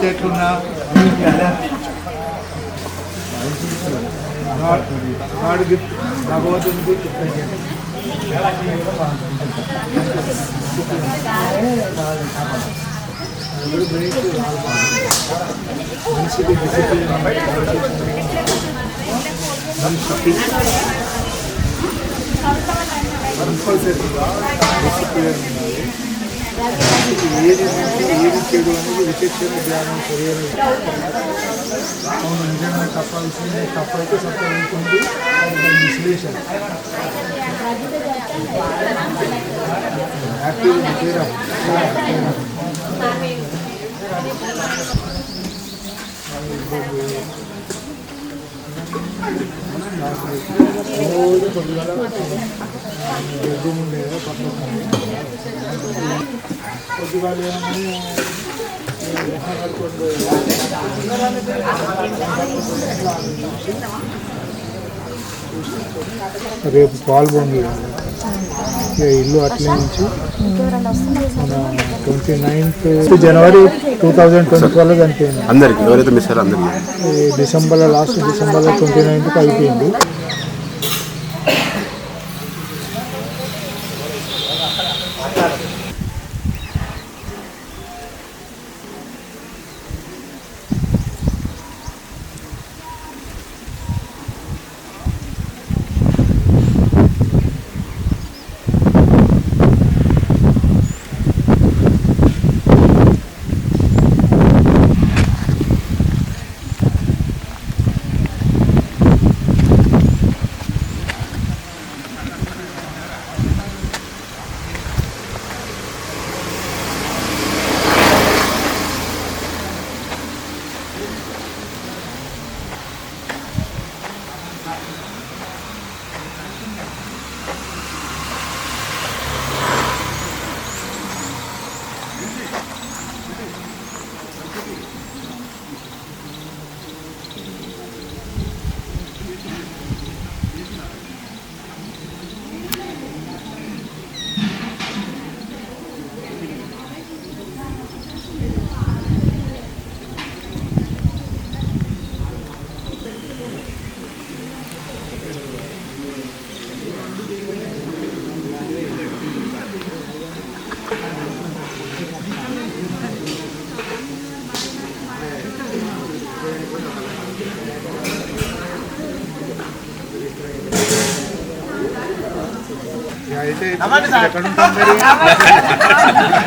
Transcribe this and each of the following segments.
పరిస్థితి ఎట్లున్నా God gift, భగవంతుని గిఫ్ట్. మనిషికి డిసిప్లిన్, మనిషికి కంపల్సరీగా డిసిప్లిన్ ఉండాలి. ఏది మంచి ఏది చెడు అనేది విచక్షణ జ్ఞానం తెలియదు. అవును, నిజంగా తప్పాల్సింది తప్పైతే తప్పనుకుంది విశ్లేషణ యాక్టివ్ చేయడం. రోజు కొద్దిగా బెడ్రూమ్ ఉండేది పక్కన కొద్దిగా రేపు పాల్గొంది ఇల్లు అట్లే నుంచి మన 29th జనవరి 2024 చనిపోయింది. అందరికి ఎవరైతే మిస్ అయ్యారో అందరికి డిసెంబర్లో, లాస్ట్ డిసెంబర్లో 29th అయిపోయింది.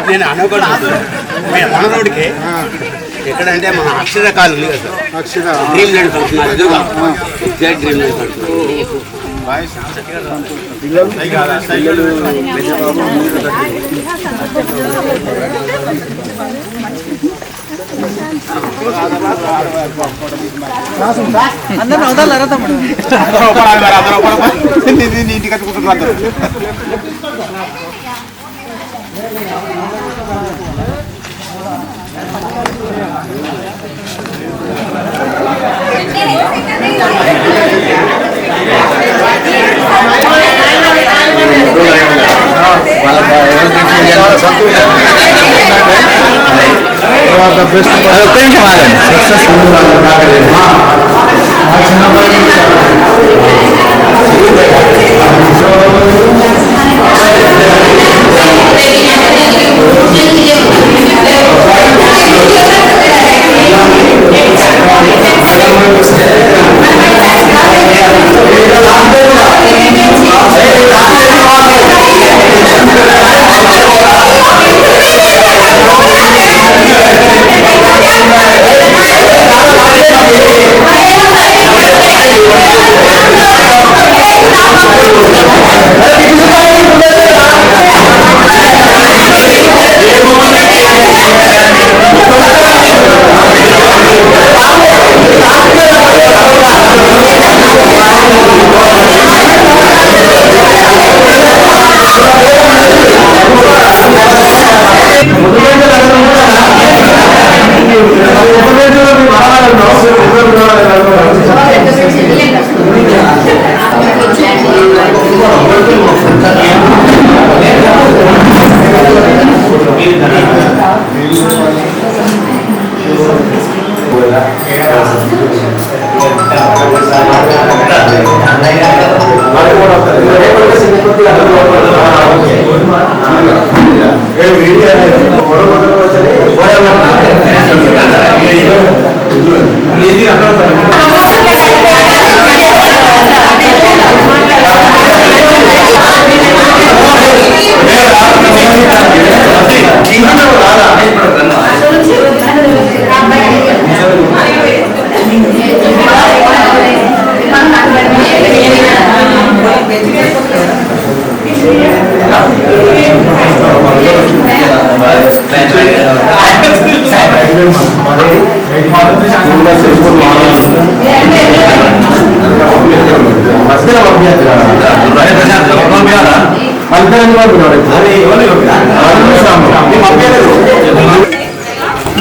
నేను అనుకోండి మన రోడ్కి ఎక్కడంటే మన అక్షర కాలనీ కదా సార్, అక్షర డ్రీమ్ ల్యాండ్ ఫంక్షన్ ఎదురుగా ఎగ్జాక్ట్ డ్రీమ్ ల్యాండ్ ఫంక్షన్. అందరూ వదలరా తమ్ముడు, ఇంటికి కట్టుకుంటున్నారు.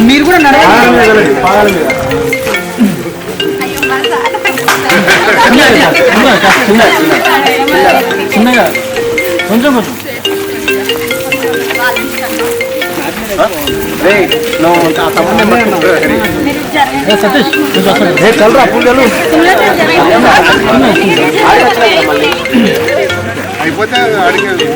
మీరు కూడా చిన్నగా కొంచెం కొంచెం సతీష్ చల్రా పూజలు అయిపోతే అడిగారు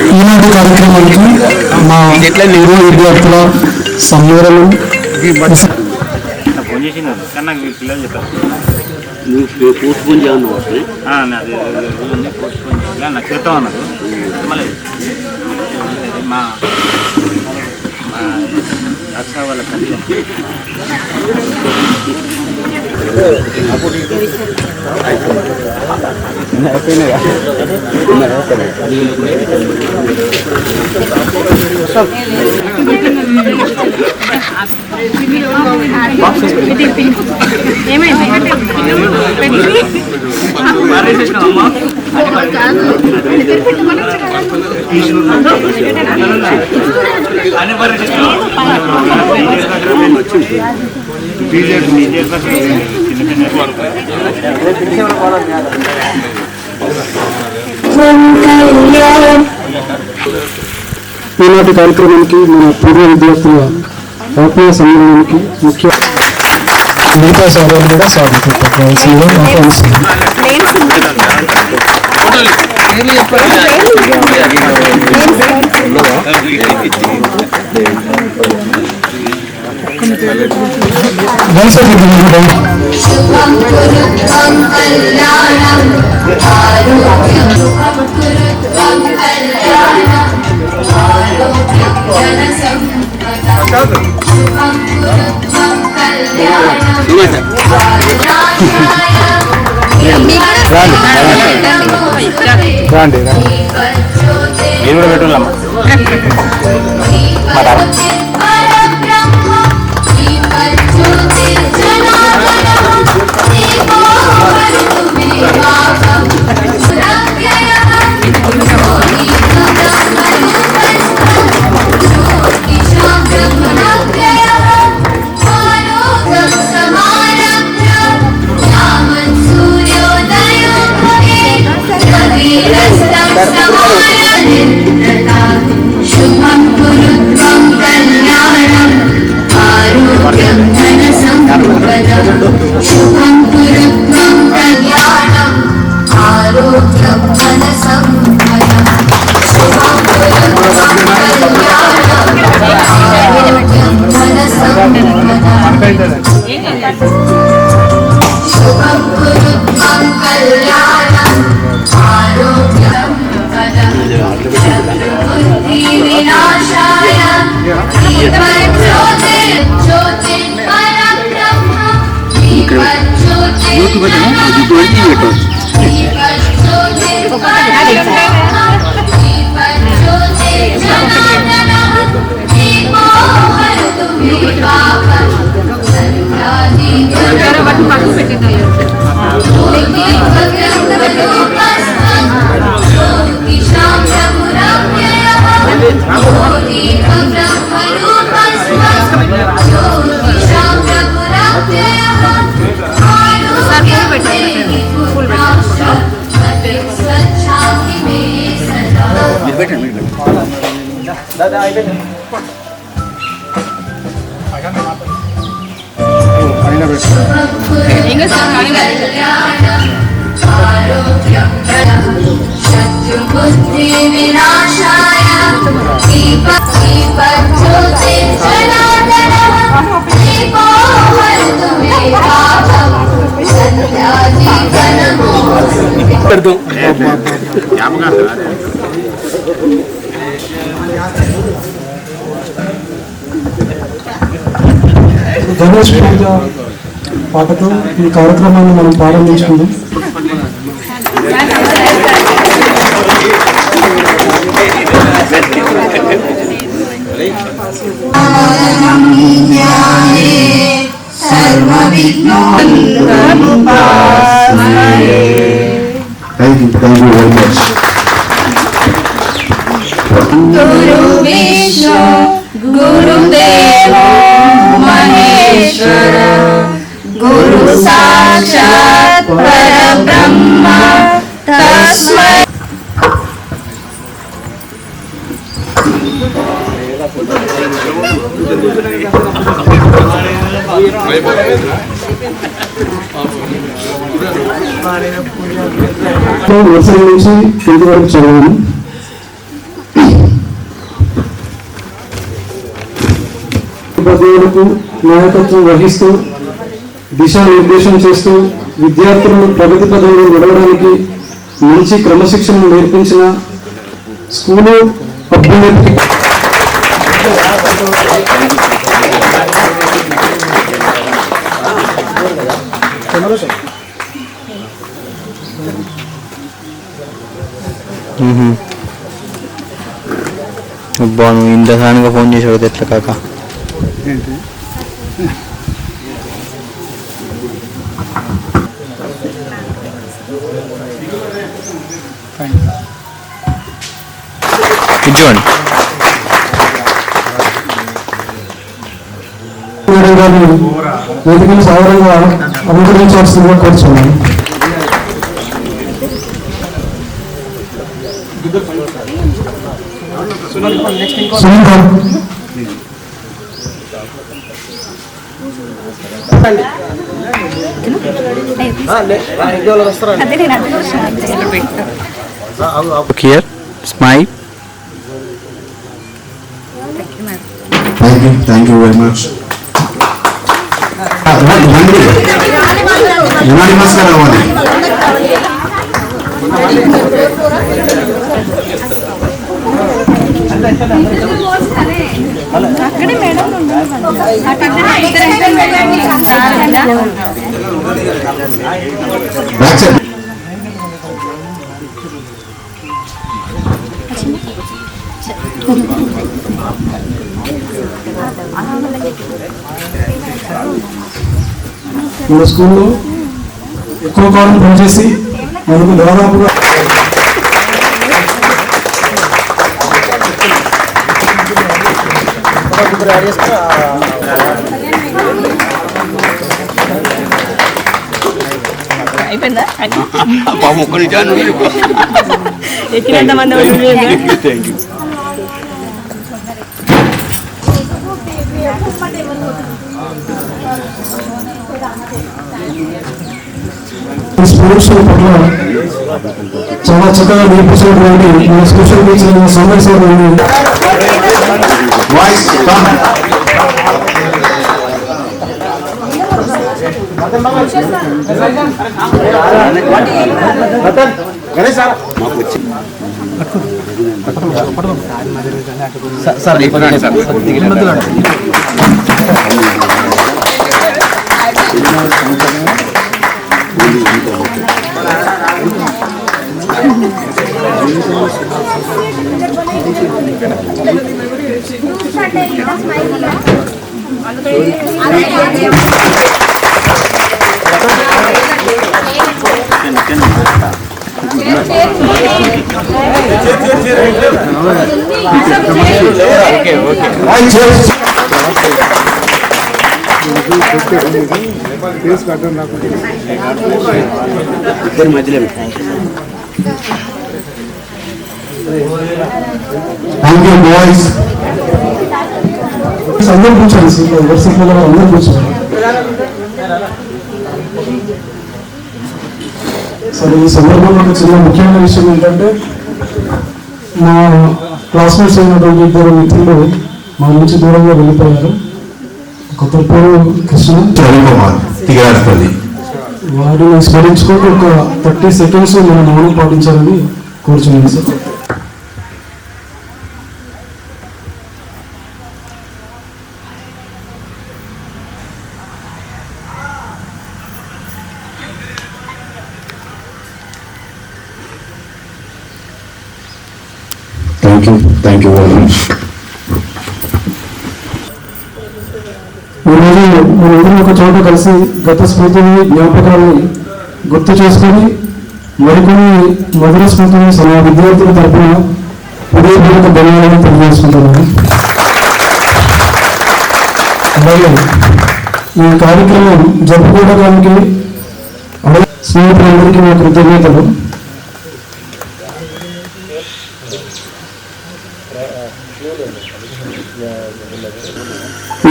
ఈనాటి కార్యక్రమానికి మా పూర్వ విద్యార్థుల సమ్మేళనం ఫోన్ చేసినారు కానీ నాకు పిల్లలు చెప్పారు పోస్ట్ పోన్ చేయాలి నాది పోస్ట్ ఫోన్ చేయాలి నాకు చేద్దాం అన్నారు మళ్ళీ మా అచ్చా వాళ్ళ తల్లి ఈనాటి కార్యక్రమానికి మన పూర్వ విద్యార్థుల ఆత్మీయ సమ్మేళనానికి ముఖ్య మిగతా సభ్యులు కూడా స్వాగతం ఆహ్వానిస్తున్నాం. శుభం కురుత్వం కళ్యాణం ఆరోగ్యం శుభం కురుత్వం కళ్యాణం ఆరోగ్యం జనసంపద శుభం కురుత్వం కళ్యాణం రాండి మీరు కూడా పెట్టున్నామా శుభం కురుత్వం కళ్యాణం ఆరోగ్యం ధనసంపదం శుభం కురుత్వం కళ్యాణం ఆరోగ్యం ధనసంపదం శుభం కురుత్వం కళ్యాణం ఆరోగ్యం ధనసంపదం శుభం కురుత్వం కళ్యాణం ఆరోగ్యం బుద్ధి వినాశాయ బుద్ధి వినాశాయ గణేష్ పూజ పాటతో ఈ కార్యక్రమాన్ని మనం ప్రారంభించుకుందాం. Thank you very much. Guru Vishnu, Guru Devo Maheshwara, Guru Sakshat Parabrahma, Tasmai. Nursery నుంచి 10th వరకు చదివాను. ఉపాధ్యాయులకు నాయకత్వం వహిస్తూ దిశానిర్దేశం చేస్తూ విద్యార్థులను ప్రగతి పదంలో నడవడానికి మంచి క్రమశిక్షణ నేర్పించిన స్కూలు అభ్యున్నతికి అబ్బా నువ్వు ఇంత సడన్గా ఫోన్ చేసావు ఎట్లా కాక ఇచ్చుకోండి వేదికను సాధారణంగా అలంకరించాల్సిందిగా కోరుచున్నాను. Here smile. Thank you very much. Unanimous గా రావాలి. That's it. మన స్కూల్లో ఎక్కువ కాలం పనిచేసి మనకు దాదాపుగా అయిపోయిందా ఎక్కినంత మంది స్పోర్ట్స్ పట్ల చాలా చక్కగా నేర్పించినటువంటి మన స్పెషల్ టీచర్ సౌమ్య సార్ మధ్యలో బాయ్స్ అందరూ కూర్చోండి సీట్లలో అందరూ కూర్చోండి. సరే, ఈ సందర్భంలో ఒక చిన్న ముఖ్యమైన విషయం ఏంటంటే మా క్లాస్మేట్స్ అయినటువంటి ఇద్దరు మిత్రులు మా నుంచి దూరంగా వెళ్ళిపోయారు. ఒకరి పేరు కృష్ణ, వారిని స్మరించుకుంటూ ఒక 30 seconds మన మౌనం పాటించాలని కోరుచున్నాను sir. Thank you very much. ఈరోజు మనందరం ఒక చోట కలిసి గత స్మృతిని జ్ఞాపకాన్ని గుర్తు చేసుకొని మరికొన్ని మధుర స్మృతిని మా విద్యార్థుల తరఫున హృదయపూర్వక ధన్యవాదాలు తెలియజేసుకుంటున్నాను. అలాగే ఈ కార్యక్రమం జరుపుకోవడానికి స్నేహితులందరికీ నా కృతజ్ఞతలు.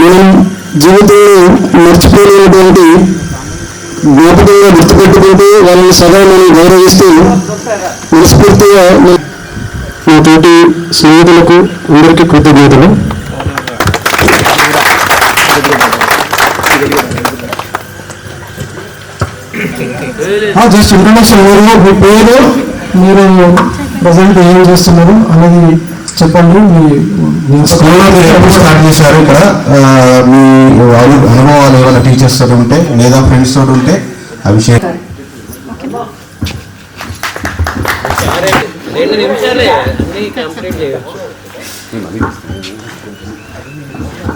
మనం జీవితంలో మర్చిపోలేనటువంటి జ్ఞాపకంగా గుర్తుపెట్టుకుంటూ వాళ్ళని సదా మనం గౌరవిస్తూ మనస్ఫూర్తిగా నా తోటి స్నేహితులకు అందరికీ కృతజ్ఞతలు. Just introduction. మీ పేరు, మీరు ప్రజెంట్ ఏం చేస్తున్నారు అనేది చెప్పండి. మీ స్కూల్లో మీరు ఎప్పుడు స్టార్ట్ చేశారు? ఇక్కడ మీ అనుభవాలు ఏమైనా టీచర్స్ తోటి ఉంటే లేదా ఫ్రెండ్స్ తోటి ఉంటే అవి share.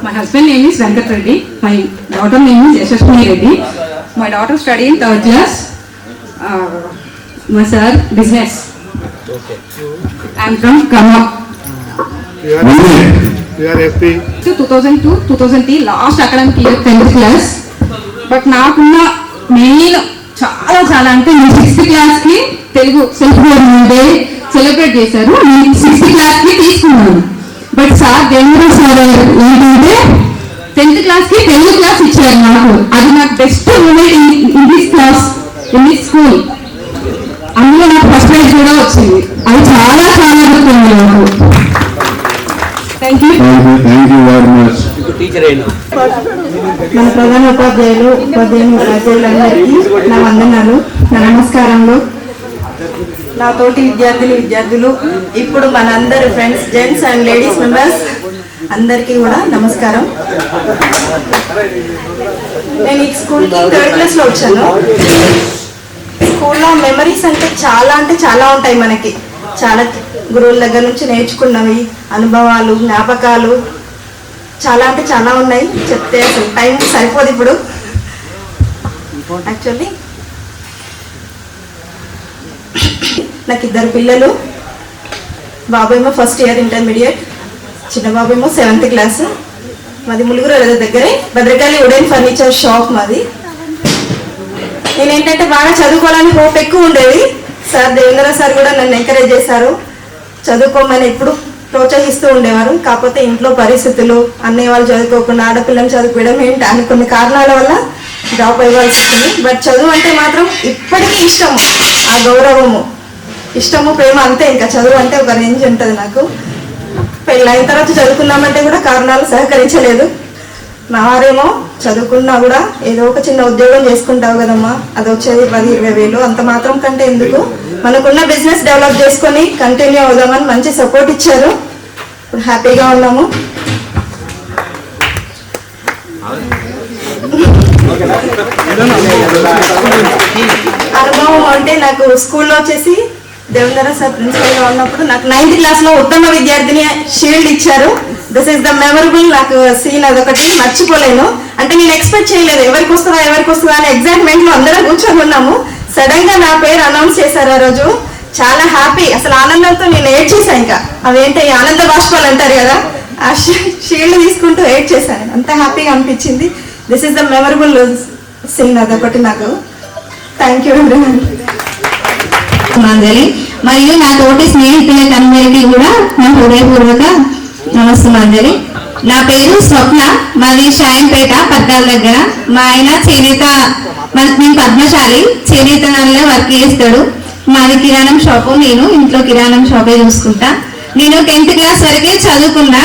My husband name is Venkat Reddy. My daughter name is Yashaswini Reddy. My daughter study in 3rd class. My sir, business. Okay. I am from Kama. You are FP. 2002-2003 last academic year 10th class. But నాకున్న main చాలా అంటే 6th class కి Telugu self government day celebrate చేశారు. 6th class కి తీసుకున్నాను. But sir Devara sir ఏంటంటే 10th class కి Telugu class ఇచ్చారు నాకు. అది నాకు best moment in this class, in this school. అందులో నాకు ఫస్ట్ ప్రైజ్ కూడా వచ్చింది. అది చాలా చాలా గుర్తుంది నాకు. Thank you very much. మన ప్రధాన ఉపాధ్యాయులందరికీ నా వందనాలు, నా నమస్కారములు. నా తోటి విద్యార్థులు ఇప్పుడు మనందరి friends, gents and ladies members అందరికీ కూడా నమస్కారం. నేను ఈ స్కూల్కి 3rd క్లాస్లో వచ్చాను. స్కూల్లో మెమరీస్ అంటే చాలా ఉంటాయి మనకి. చాలా గురువుల దగ్గర నుంచి నేర్చుకున్నవి, అనుభవాలు, జ్ఞాపకాలు చాలా ఉన్నాయి. చెప్తే అసలు టైం సరిపోదు ఇప్పుడు. యాక్చువల్లీ నాకు 2 పిల్లలు. బాబు ఏమో ఫస్ట్ ఇయర్ ఇంటర్మీడియట్, చిన్న బాబు ఏమో 7th క్లాస్. మాది ములుగురు దగ్గరే భద్రకాళి వుడెన్ ఫర్నిచర్ షాప్ మాది. నేనేంటంటే బాగా చదువుకోవాలని హోప్ ఎక్కువ ఉండేది. సార్ దేవేంద్ర సార్ కూడా నన్ను ఎంకరేజ్ చేశారు, చదువుకోమని ఎప్పుడు ప్రోత్సహిస్తూ ఉండేవారు. కాకపోతే ఇంట్లో పరిస్థితులు, అన్నయ్య వాళ్ళు చదువుకోకుండా ఆడపిల్లని చదువుకోవడం ఏంటి అని కొన్ని కారణాల వల్ల డ్రాప్ అయ్యాల్సి వచ్చింది. బట్ చదువు అంటే మాత్రం ఇప్పటికీ ఇష్టము, ఆ గౌరవము, ఇష్టము, ప్రేమ అంతే. ఇంకా చదువు అంటే ఒక రేంజ్ ఉంటుంది నాకు. పెళ్ళైన తర్వాత చదువుకున్నామంటే కూడా కారణాలు సహకరించలేదు. మా వారేమో చదువుకున్నా కూడా ఏదో ఒక చిన్న ఉద్యోగం చేసుకుంటావు కదమ్మా, అది వచ్చేది 10-20 వేలు, అంత మాత్రం కంటే ఎందుకు, మనకున్న బిజినెస్ డెవలప్ చేసుకొని కంటిన్యూ అవుదామని మంచి సపోర్ట్ ఇచ్చారు. ఇప్పుడు హ్యాపీగా ఉన్నాము. అనుభవం అంటే నాకు స్కూల్లో వచ్చేసి దేవేంద్ర సార్ ప్రిన్సిపల్గా ఉన్నప్పుడు నాకు 9th క్లాస్లో ఉత్తమ విద్యార్థిని షీల్డ్ ఇచ్చారు. దిస్ ఈస్ ద మెమరబుల్ నాకు సీన్, అదొకటి మర్చిపోలేను. అంటే నేను ఎక్స్పెక్ట్ చేయలేదు ఎవరికి వస్తుందా అని. ఎగ్జైట్మెంట్లో అందరం కూర్చొని ఉన్నాము. సడన్ గా నా పేరు అనౌన్స్ చేశారు. ఆ రోజు చాలా హ్యాపీ, అసలు ఆనందంతో నేను ఏడ్చేసాను. ఇంకా అవేంటే ఆనంద బాష్పాలు అంటారు కదా, ఆ షీల్డ్ తీసుకుంటూ ఏడ్చేసాను. అంత హ్యాపీగా అనిపించింది. This is the memorable scene, అదొకటి నాకు. Thank you very much. మరియు నా తోటి స్నేహితులకు అందరికీ కూడా నా హృదయపూర్వక నమస్కారం. నా పేరు స్వప్న, మాది షాయంపేట పద్దాల దగ్గర. మా ఆయన చేనేత, నేను పద్మశాలి, చేనేత నల్లో వర్క్ చేస్తాడు. మాది కిరాణం షాపు, నేను ఇంట్లో కిరాణం షాపే చూసుకుంటా. నేను 10th క్లాస్ వరకే చదువుకున్నా,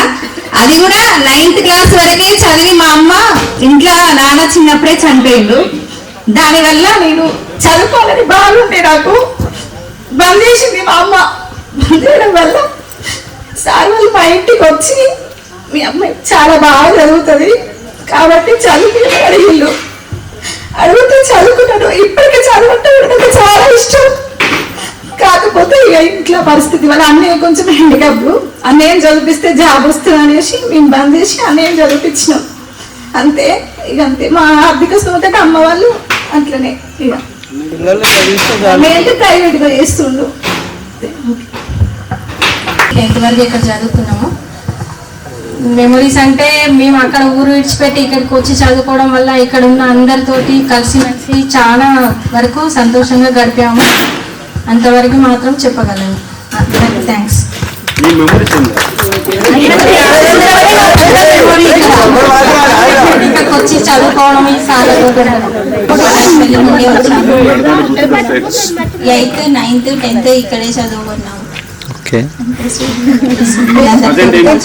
అది కూడా 9th క్లాస్ వరకే చదివి మా అమ్మ ఇంట్లో నాన్న చిన్నప్పుడే చనిపోయిండు. దానివల్ల నేను చదువుకోవాలని బాగుండే నాకు బంద్ చేసింది మా అమ్మ. బంద్ చేయడం వల్ల సార్ వాళ్ళు మా ఇంటికి వచ్చి మీ అమ్మాయి చాలా బాగా చదువుతుంది కాబట్టి చదువు అడిగిళ్ళు, అడిగితే చదువుకున్నాను. ఇప్పటికీ చదువుంటే నాకు చాలా ఇష్టం. కాకపోతే ఇక ఇంట్లో పరిస్థితి వల్ల అన్నయ్య కొంచెం హ్యాండిక్యాప్, అన్నయ్యం చదివిస్తే జాబ్ వస్తుంది అనేసి మేము బంద్ చేసి అన్నయ్యం చదివించినాం అంతే. ఇక అంతే మా ఆర్థిక స్తోమతకి అమ్మ వాళ్ళు అట్లనే ఇక ప్రైవేట్ గా చేస్తుండు. 10th వరకు ఇక్కడ చదువుకున్నాము. మెమరీస్ అంటే మేము అక్కడ ఊరు విడిచిపెట్టి ఇక్కడికి వచ్చి చదువుకోవడం వల్ల ఇక్కడ ఉన్న అందరితోటి కలిసిమెలిసి చాలా వరకు సంతోషంగా గడిపాము. అంతవరకు మాత్రం చెప్పగలను. థ్యాంక్స్. ఇక్కడికి వచ్చి చదువుకోవడం ఈ సార్లతో 8th, 9th, 10th ఇక్కడే చదువుకున్నాము.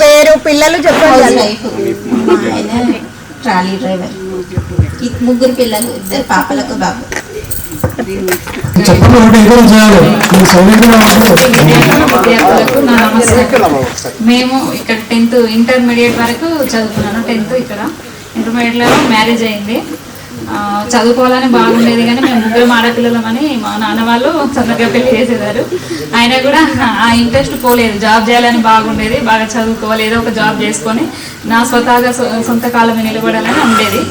పేరు పిల్లలు చెప్పండి. మా ఆయన ట్రాలీ డ్రైవర్, 3 పిల్లలు, 2 పాపలకు బాబు. విద్యార్థులకు నా నమస్కారం. మేము ఇక్కడ 10th ఇంటర్మీడియట్ వరకు చదువుకున్నాను. 10th ఇక్కడ ఇంటర్మీడియట్లో మ్యారేజ్ అయింది. చదువుకోవాలని బాగుండేది కానీ మేము 3 ఆడపిల్లలమని మా నాన్న వాళ్ళు తొందరగా పెళ్లి చేసేవారు. ఆయన కూడా ఆ ఇంట్రెస్ట్ పోలేదు. జాబ్ చేయాలని బాగుండేది, బాగా చదువుకోవాలి, ఏదో ఒక జాబ్ చేసుకొని నా స్వతహాగా సొంత కాలం మీద నిలబడాలని ఉండేది.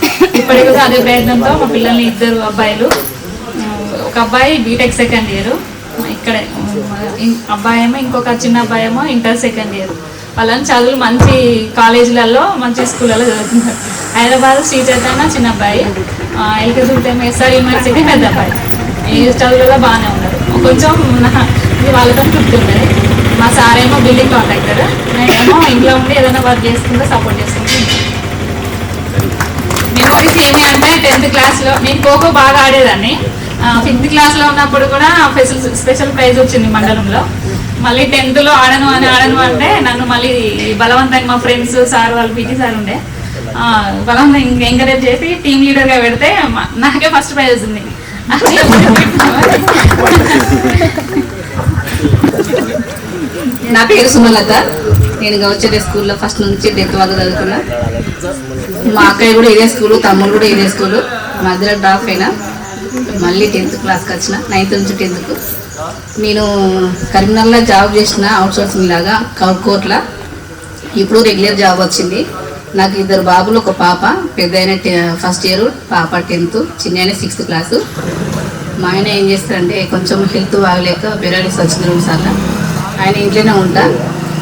ఇప్పటికి కూడా అదే ప్రయత్నంతో మా పిల్లల్ని 2 అబ్బాయిలు, ఒక అబ్బాయి బీటెక్ సెకండ్ ఇయర్ ఇక్కడే, అబ్బాయి ఏమో ఇంకొక చిన్న అబ్బాయి ఏమో ఇంటర్ సెకండ్ ఇయర్. వాళ్ళని చదువులు మంచి కాలేజీలలో మంచి స్కూళ్ళలో చదువుతున్నారు. హైదరాబాద్ శ్రీ చైతన్య చిన్న అబ్బాయి, ఎల్కేజీ ఎస్ఆర్ యూనివర్సిటీ పెద్ద అబ్బాయి. ఈ చదువులలో బాగానే ఉన్నారు. కొంచెం ఇది వాళ్ళతో తృప్తి ఉన్నది. మా సార్ ఏమో బిల్డింగ్ కాంట్రాక్టర్, నేనేమో ఇంట్లో ఉండి ఏదైనా వర్క్ చేసుకుంటూ సపోర్ట్ చేసుకుంటూ. మెమరీస్ ఏమి అంటే 10th క్లాస్లో నేను ఖోఖో బాగా ఆడేదాన్ని. 5th క్లాస్లో ఉన్నప్పుడు కూడా స్పెషల్ ప్రైజ్ వచ్చింది మండలంలో. మళ్ళీ 10thలో ఆడను అంటే నన్ను మళ్ళీ బలవంతంగా మా ఫ్రెండ్స్ సార్ వాళ్ళు పీటీ సార్ ఉండే బలవంతంగా ఎంకరేజ్ చేసి టీమ్ లీడర్గా పెడితే నాకే ఫస్ట్ ప్రైజ్ వచ్చింది. నా పేరు సుమలత. నేను గౌచర్య స్కూల్లో ఫస్ట్ నుంచి 10th వరకు చదువుకున్నా. మా అక్కయ్య కూడా ఇదే స్కూలు, తమ్ముడు కూడా ఇదే స్కూలు. మధ్యలో డ్రాప్ అయినా మళ్ళీ 10th క్లాస్కి వచ్చిన. 9th నుంచి 10thకు నేను కరీంనగర్లో జాబ్ చేసిన అవుట్సోర్సింగ్ లాగా కోర్టులో. ఇప్పుడు రెగ్యులర్ జాబ్ వచ్చింది. నాకు 2 బాబులు, ఒక పాప. పెద్ద ఆయన ఫస్ట్ ఇయర్, పాప 10th, చిన్న ఆయన 6th క్లాసు. మా ఆయన ఏం చేస్తారంటే కొంచెం హెల్త్ బాగలేక బెరాలిస్ వచ్చింది 2 సార్లు. ఆయన ఇంట్లోనే ఉంటా.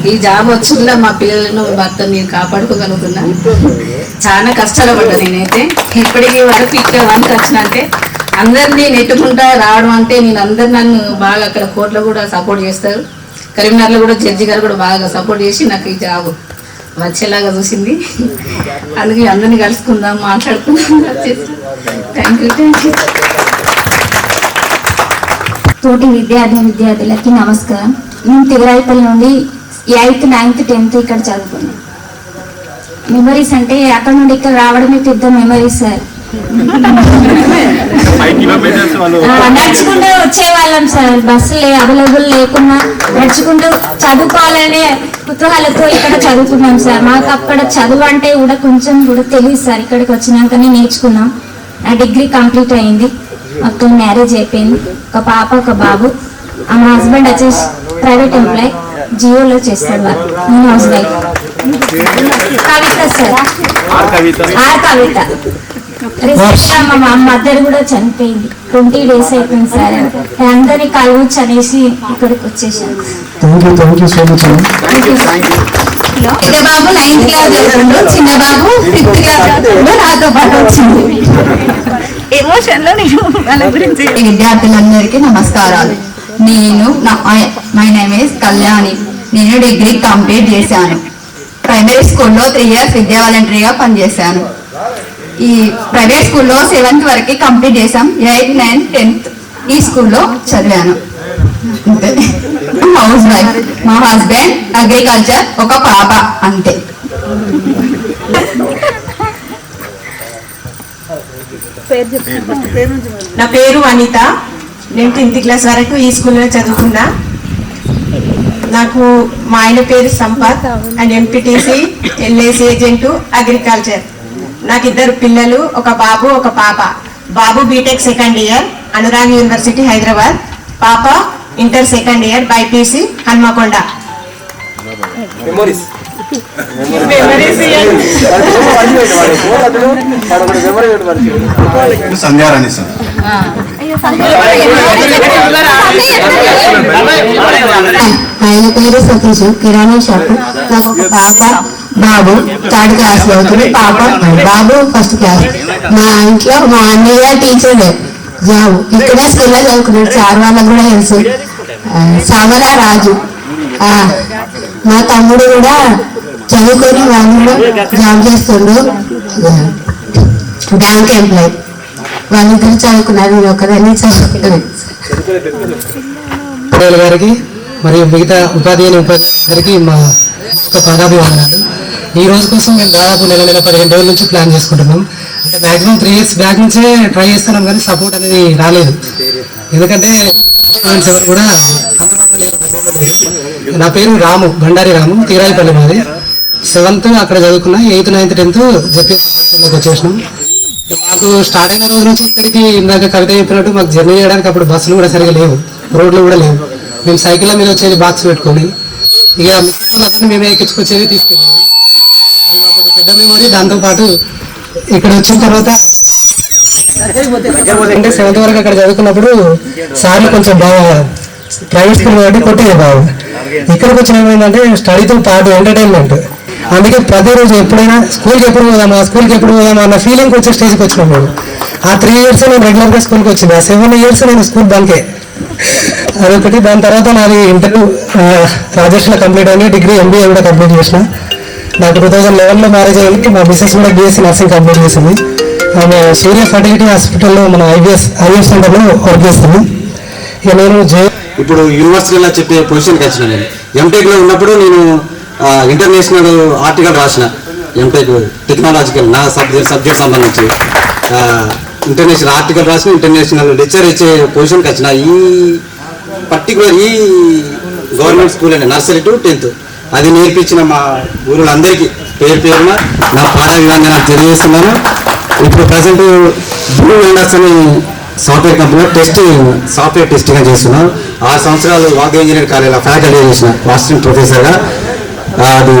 ఈ జాబ్ వచ్చిందా మా పిల్లలను భర్త నేను కాపాడుకోగలుగుతున్నా. చాలా కష్టాలు పడ్డా నేనైతే. ఇప్పటికీ వరకు ఇక్కడ వరకు వచ్చిన అంటే అందరినీ నెట్టుకుంటా రావడం అంటే నేను అందరు నన్ను బాగా అక్కడ కోర్టులో కూడా సపోర్ట్ చేస్తారు. కరీంనగర్లో కూడా జడ్జి గారు కూడా బాగా సపోర్ట్ చేసి నాకు ఈ జాబ్ వచ్చేలాగా చూసింది. అందుకే అందరినీ కలుసుకుందాం, మాట్లాడుకుందాం. Thank you. తోటి విద్యార్థులకి నమస్కారం. నేను తిగరాయిపల్లి నుండి 8th, 9th, 10th ఇక్కడ చదువుకున్నాను. మెమరీస్ అంటే అక్కడ నుండి ఇక్కడ రావడమే పెద్ద మెమరీస్ సార్. నడుచుకుంటూ వచ్చేవాళ్ళం సార్. బస్సులు అవైలబుల్ లేకున్నా నడుచుకుంటూ చదువుకోవాలనే కుతూహలతో ఇక్కడ చదువుకున్నాం సార్. మాకు అక్కడ చదువు అంటే కూడా కొంచెం కూడా తెలియదు సార్. ఇక్కడికి వచ్చినాకనే నేర్చుకున్నాం. నా డిగ్రీ కంప్లీట్ అయింది. అక్కడ మ్యారేజ్ అయిపోయింది. ఒక పాప, ఒక బాబు. మా హస్బెండ్ వచ్చేసి ప్రైవేట్ ఎంప్లాయ్, జియోలో చేస్తాడు వాళ్ళు. నేను house wife. Kavitha sir, R Kavitha. రీసెంట్గా మా మదర్ కూడా చనిపోయింది. 20 days అయిపోయింది సార్. అందరినీ కలవచ్చు అనేసి ఇక్కడికి వచ్చేసాను. పెద్ద బాబు 9th క్లాస్ చదువుతుండు, చిన్న బాబు 5th క్లాస్ చదువుతుండు. నాతో పాటు వచ్చింది. ఎమోషన్లో నేను వాళ్ళ గురించి. విద్యార్థులందరికీ నమస్కారాలు. My name is Kalyani. నేను డిగ్రీ కంప్లీట్ చేశాను. ప్రైమరీ స్కూల్లో 3 years విద్యా వాలంటరీగా పనిచేశాను. ఈ ప్రైవేట్ స్కూల్లో 7th వరకు కంప్లీట్ చేశాం. 8th, 9th, 10th ఈ స్కూల్లో చదివాను. House wife. మా హస్బెండ్ అగ్రికల్చర్, ఒక పాప, అంతే. నా పేరు అనిత. నేను 10th క్లాస్ వరకు ఈ స్కూల్లో చదువుకున్నా. నాకు మా ఆయన పేరు Sampath and MPTC, LIC agent, agriculture. నాకు 2 పిల్లలు, ఒక బాబు, ఒక పాప. బాబు BTech second year, Anurag university Hyderabad. పాప inter second year BiPC Hanamkonda. Sandhyarani sir. ఆయన పేరు సతీష్, కిరాణా షాప్. నాకు ఒక పాప బాబు 3rd క్లాస్ చదువుతుంది, పాప బాబు 1st క్లాస్. మా ఇంట్లో మా అన్నయ్య టీచర్ జాబ్ ఇక్కడ స్కూల్లో చదువుకున్నాడు, సార్ వాళ్ళకు కూడా తెలుసు. సామల రాజు. మా తమ్ముడు కూడా చదువుకొని వాళ్ళు కూడా జాబ్ చేస్తుండు, బ్యాంక్ ఎంప్లాయ్. వాళ్ళిద్దరు చదువుకున్నారు, నేను ఒకదాన్ని చదువుకున్నాను. గారికి మరియు మిగతా ఉపాధ్యాయులందరికీ మా పాదాభివందనాలు. ఈ రోజు కోసం మేము దాదాపు నెల 15 రోజుల నుంచి ప్లాన్ చేసుకుంటున్నాం. అంటే మ్యాక్సిమం 3 years బ్యాక్ నుంచే ట్రై చేస్తున్నాం, కానీ సపోర్ట్ అనేది రాలేదు. ఎందుకంటే ఎవరు కూడా. నా పేరు రాము, బండారి రాము, తీరాయిపల్లి మాది. 7th అక్కడ చదువుకున్నా, 8th 9th 10th జెడ్పీలోకి వచ్చేసినాం. మాకు స్టార్ట్ అయిన రోజు నుంచి ఇక్కడికి ఇందాక కవిత చెప్పినట్టు మాకు జర్నీ చేయడానికి అప్పుడు బస్సులు కూడా సరిగా లేవు, రోడ్లు కూడా లేవు. మేము సైకిళ్ళ మీద వచ్చేది బాక్స్ పెట్టుకొని, ఇక మిగతా మేమే ఎక్కించుకొచ్చేది తీసుకెళ్ళేది. అది మాకు ఒక పెద్ద మెమొరీ. దాంతోపాటు ఇక్కడ వచ్చిన తర్వాత అంటే 7th వరకు అక్కడ చదువుకున్నప్పుడు సార్లు కొంచెం బాగా ప్రైవేట్ స్కూల్ కాబట్టి కొట్టేది బాగా. ఇక్కడికి వచ్చిన ఏమైందంటే స్టడీతో పాటు ఎంటర్టైన్మెంట్. అందుకే ప్రతిరోజు ఎప్పుడైనా స్కూల్కి ఎప్పుడు పోదామా అన్న ఫీలింగ్ వచ్చే స్టేజ్కి వచ్చినాం మేము. ఆ 3 years నేను రెగ్యులర్గా స్కూల్కి వచ్చింది. ఆ 7 years నేను స్కూల్ బంకే, అదొకటి. దాని తర్వాత నాది ఇంటర్ రాజేష్లో కంప్లీట్ అయింది, డిగ్రీ MBA కూడా కంప్లీట్ చేసిన. నాకు 2011లో మ్యారేజ్ అయింది. మా మిసెస్ కూడా BSc నర్సింగ్ కంప్లీట్ చేసింది. ఆమె సూర్య ఫర్టిలిటీ హాస్పిటల్లో మన IVF సెంటర్లో వర్క్ చేస్తుంది. ఇక నేను ఇప్పుడు యూనివర్సిటీలో చెప్పే పొజిషన్కి వచ్చిన. నేను ఎంటెక్లో ఉన్నప్పుడు నేను ఇంటర్నేషనల్ ఆర్టికల్ రాసిన, ఎంటెక్ టెక్నాలజికల్ నా సబ్జెక్ట్ సంబంధించి ఇంటర్నేషనల్ ఆర్టికల్ రాసిన, ఇంటర్నేషనల్ లెక్చర్ ఇచ్చే పొజిషన్కి వచ్చిన. ఈ పర్టికులర్ ఈ గవర్నమెంట్ స్కూల్ అండి, నర్సరీ టు 10th. అది నేర్పించిన మా ఊరులందరికీ పేరున నా పాదాభివందనాలు తెలియజేస్తున్నాను. ఇప్పుడు ప్రజెంట్ బ్లూ వెండర్స్ అని సాఫ్ట్వేర్ కంపెనీలో సాఫ్ట్వేర్ టెస్టింగ్ చేస్తున్నాం. 6 సంవత్సరాలు వాగ్ ఇంజనీర్ కాలేజీలో ఫ్యాకల్టీ చేసిన, అసిస్టెంట్ ప్రొఫెసర్గా. అది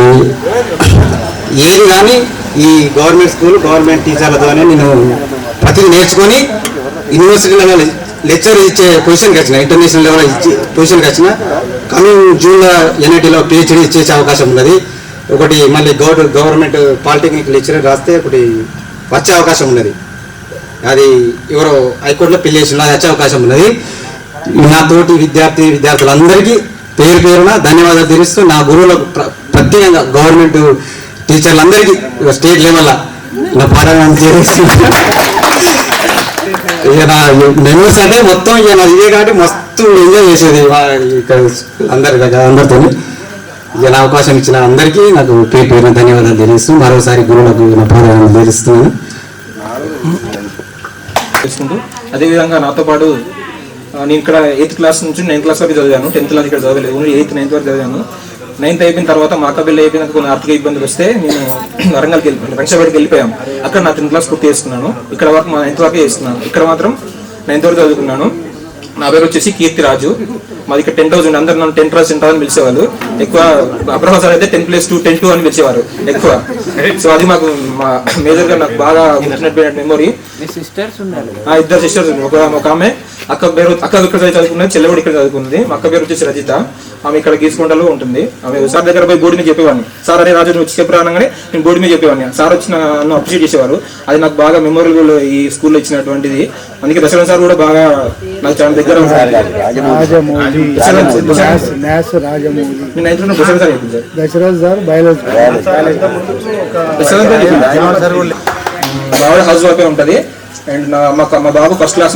ఏది కానీ ఈ గవర్నమెంట్ స్కూల్ గవర్నమెంట్ టీచర్లతోనే నేను ప్రతిదీ నేర్చుకొని యూనివర్సిటీ లెవెల్ లెక్చర్ ఇచ్చే పొజిషన్కి వచ్చిన, ఇంటర్నేషనల్ లెవెల్ ఇచ్చే పొజిషన్కి వచ్చిన. కమింగ్ జూన్లో NITలో PhD ఇచ్చే అవకాశం ఉన్నది. ఒకటి మళ్ళీ గవర్నమెంట్ పాలిటెక్నిక్ లెక్చరర్ రాస్తే ఒకటి వచ్చే అవకాశం ఉన్నది. అది ఎవరో హైకోర్టులో పిల్లేసిన వచ్చే అవకాశం ఉన్నది. నా తోటి విద్యార్థులందరికీ పేరున ధన్యవాదాలు తెలుస్తూ, నా గురువులకు ప్రత్యేకంగా గవర్నమెంట్ టీచర్లందరికీ స్టేట్ లెవెల్లో నా పాఠాలను చేసి, ఇక నా మెమరీస్ అంటే మొత్తం ఇక నా ఇదే కాబట్టి మస్తు ఎంజాయ్ చేసేది ఇక్కడ అందరితో. ఇక నా అవకాశం ఇచ్చిన అందరికీ నాకు పేరున ధన్యవాదాలు తెలుస్తూ, మరోసారి గురువులకు నా పాఠాలను తెలుస్తున్నాను. అదేవిధంగా నాతో పాటు నేను ఇక్కడ 8th క్లాస్ నుంచి 9th క్లాస్ వరకు చదివాను. 10th క్లాస్ ఇక్కడ చదవలేదు, ఓన్లీ 8th 9th వరకు చదివాను. 9th అయిపోయిన తర్వాత మా అక్క బిల్లు అయిపోయినాక కొన్ని ఆర్థిక ఇబ్బందులు వస్తే నేను వరంగల్కి వెళ్ళిపోయాం. అక్కడ నా 10th క్లాస్ పూర్తి చేస్తున్నాను. ఇక్కడ వరకు మా 9th వరకే చేస్తున్నాను. ఇక్కడ మాత్రం 9th వరకు చదువుకున్నాను. నా పేరు వచ్చేసి కీర్తి రాజు. మాది ఇక్కడ 10,000, అందరు నన్ను 10 రాజు అని పిలిచేవాళ్ళు. ఎక్కువ అబ్రహం సార్ అయితే 10+2 10-2 అని పిలిచేవారు ఎక్కువ. సో అది మాకు మా మేజర్గా నాకు బాగా గుర్తున్నట్టు మెమొరీ. ఇద్దరు సిస్టర్స్, ఒక ఆమె అక్క ఇక్కడ చదువుకున్నది, చెల్లె కూడా ఇక్కడ చదువుకున్నది. మా అక్క పేరు వచ్చేసి రజిత. ఆమె ఇక్కడ గీసుకొండలో ఉంటుంది. ఆమె సార్ దగ్గర పోయి బోర్డు మీద చెప్పేవాడిని, సార్ అరే రాజు వచ్చి చెప్పి రానగానే నేను బోర్డు మీద చెప్పేవాడిని. సార్ వచ్చి నన్ను అప్రిషియేట్ చేసేవారు. అది నాకు బాగా మెమొరబుల్ ఈ స్కూల్లో ఇచ్చినటువంటిది. అందుకే దశరథ సార్ కూడా బాగా నాకు చాలా దగ్గర నేను 9th దశరథ సార్ చెప్పింది సార్. మా ఆవిడ హౌస్ వైఫ్ ఉంటుంది. అండ్ మా బాబు ఫస్ట్ క్లాస్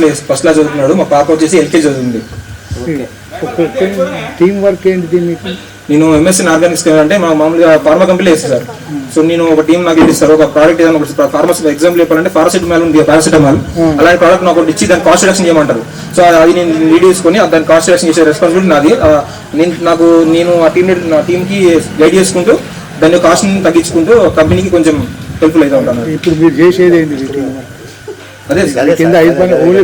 చదువుతున్నాడు. మా పాప వచ్చేసి LKG చదువుతుంది. టీమ్ వర్క్ ఏంటి మీకు? నేను MSc ఆర్గానిక్స్ అంటే మామూలుగా ఫార్మా కంపెనీలో వేస్తాను సార్. సో నేను ఒక టీం నాకు ఇస్తారు, ఒక ప్రోడక్ట్ ఏదైనా ఫార్మసీ ఎగ్జాంపుల్ చెప్పాలంటే పారాసెటమాల్ ఉంది, పారాసెటమాల్ అలాంటి ప్రోడక్ట్ నాకు ఇచ్చి దాని కాస్ట్ రిడక్షన్ చేయమంటారు. సో అది నేను లీడ్ చేసుకొని దాని కాస్ట్ రిడక్షన్ చేసే రెస్పాన్సిబిలిటీ నాది. నేను ఆ టీంకి గైడ్ చేసుకుంటూ దాని కాస్ట్ని తగ్గించుకుంటూ కంపెనీకి కొంచెం హెల్ప్ఫుల్ అవుతూ ఉంటాను. ఇప్పుడు మీరు చేసేది ఏంటి? అదే కింద 5 పని ఓన్లీ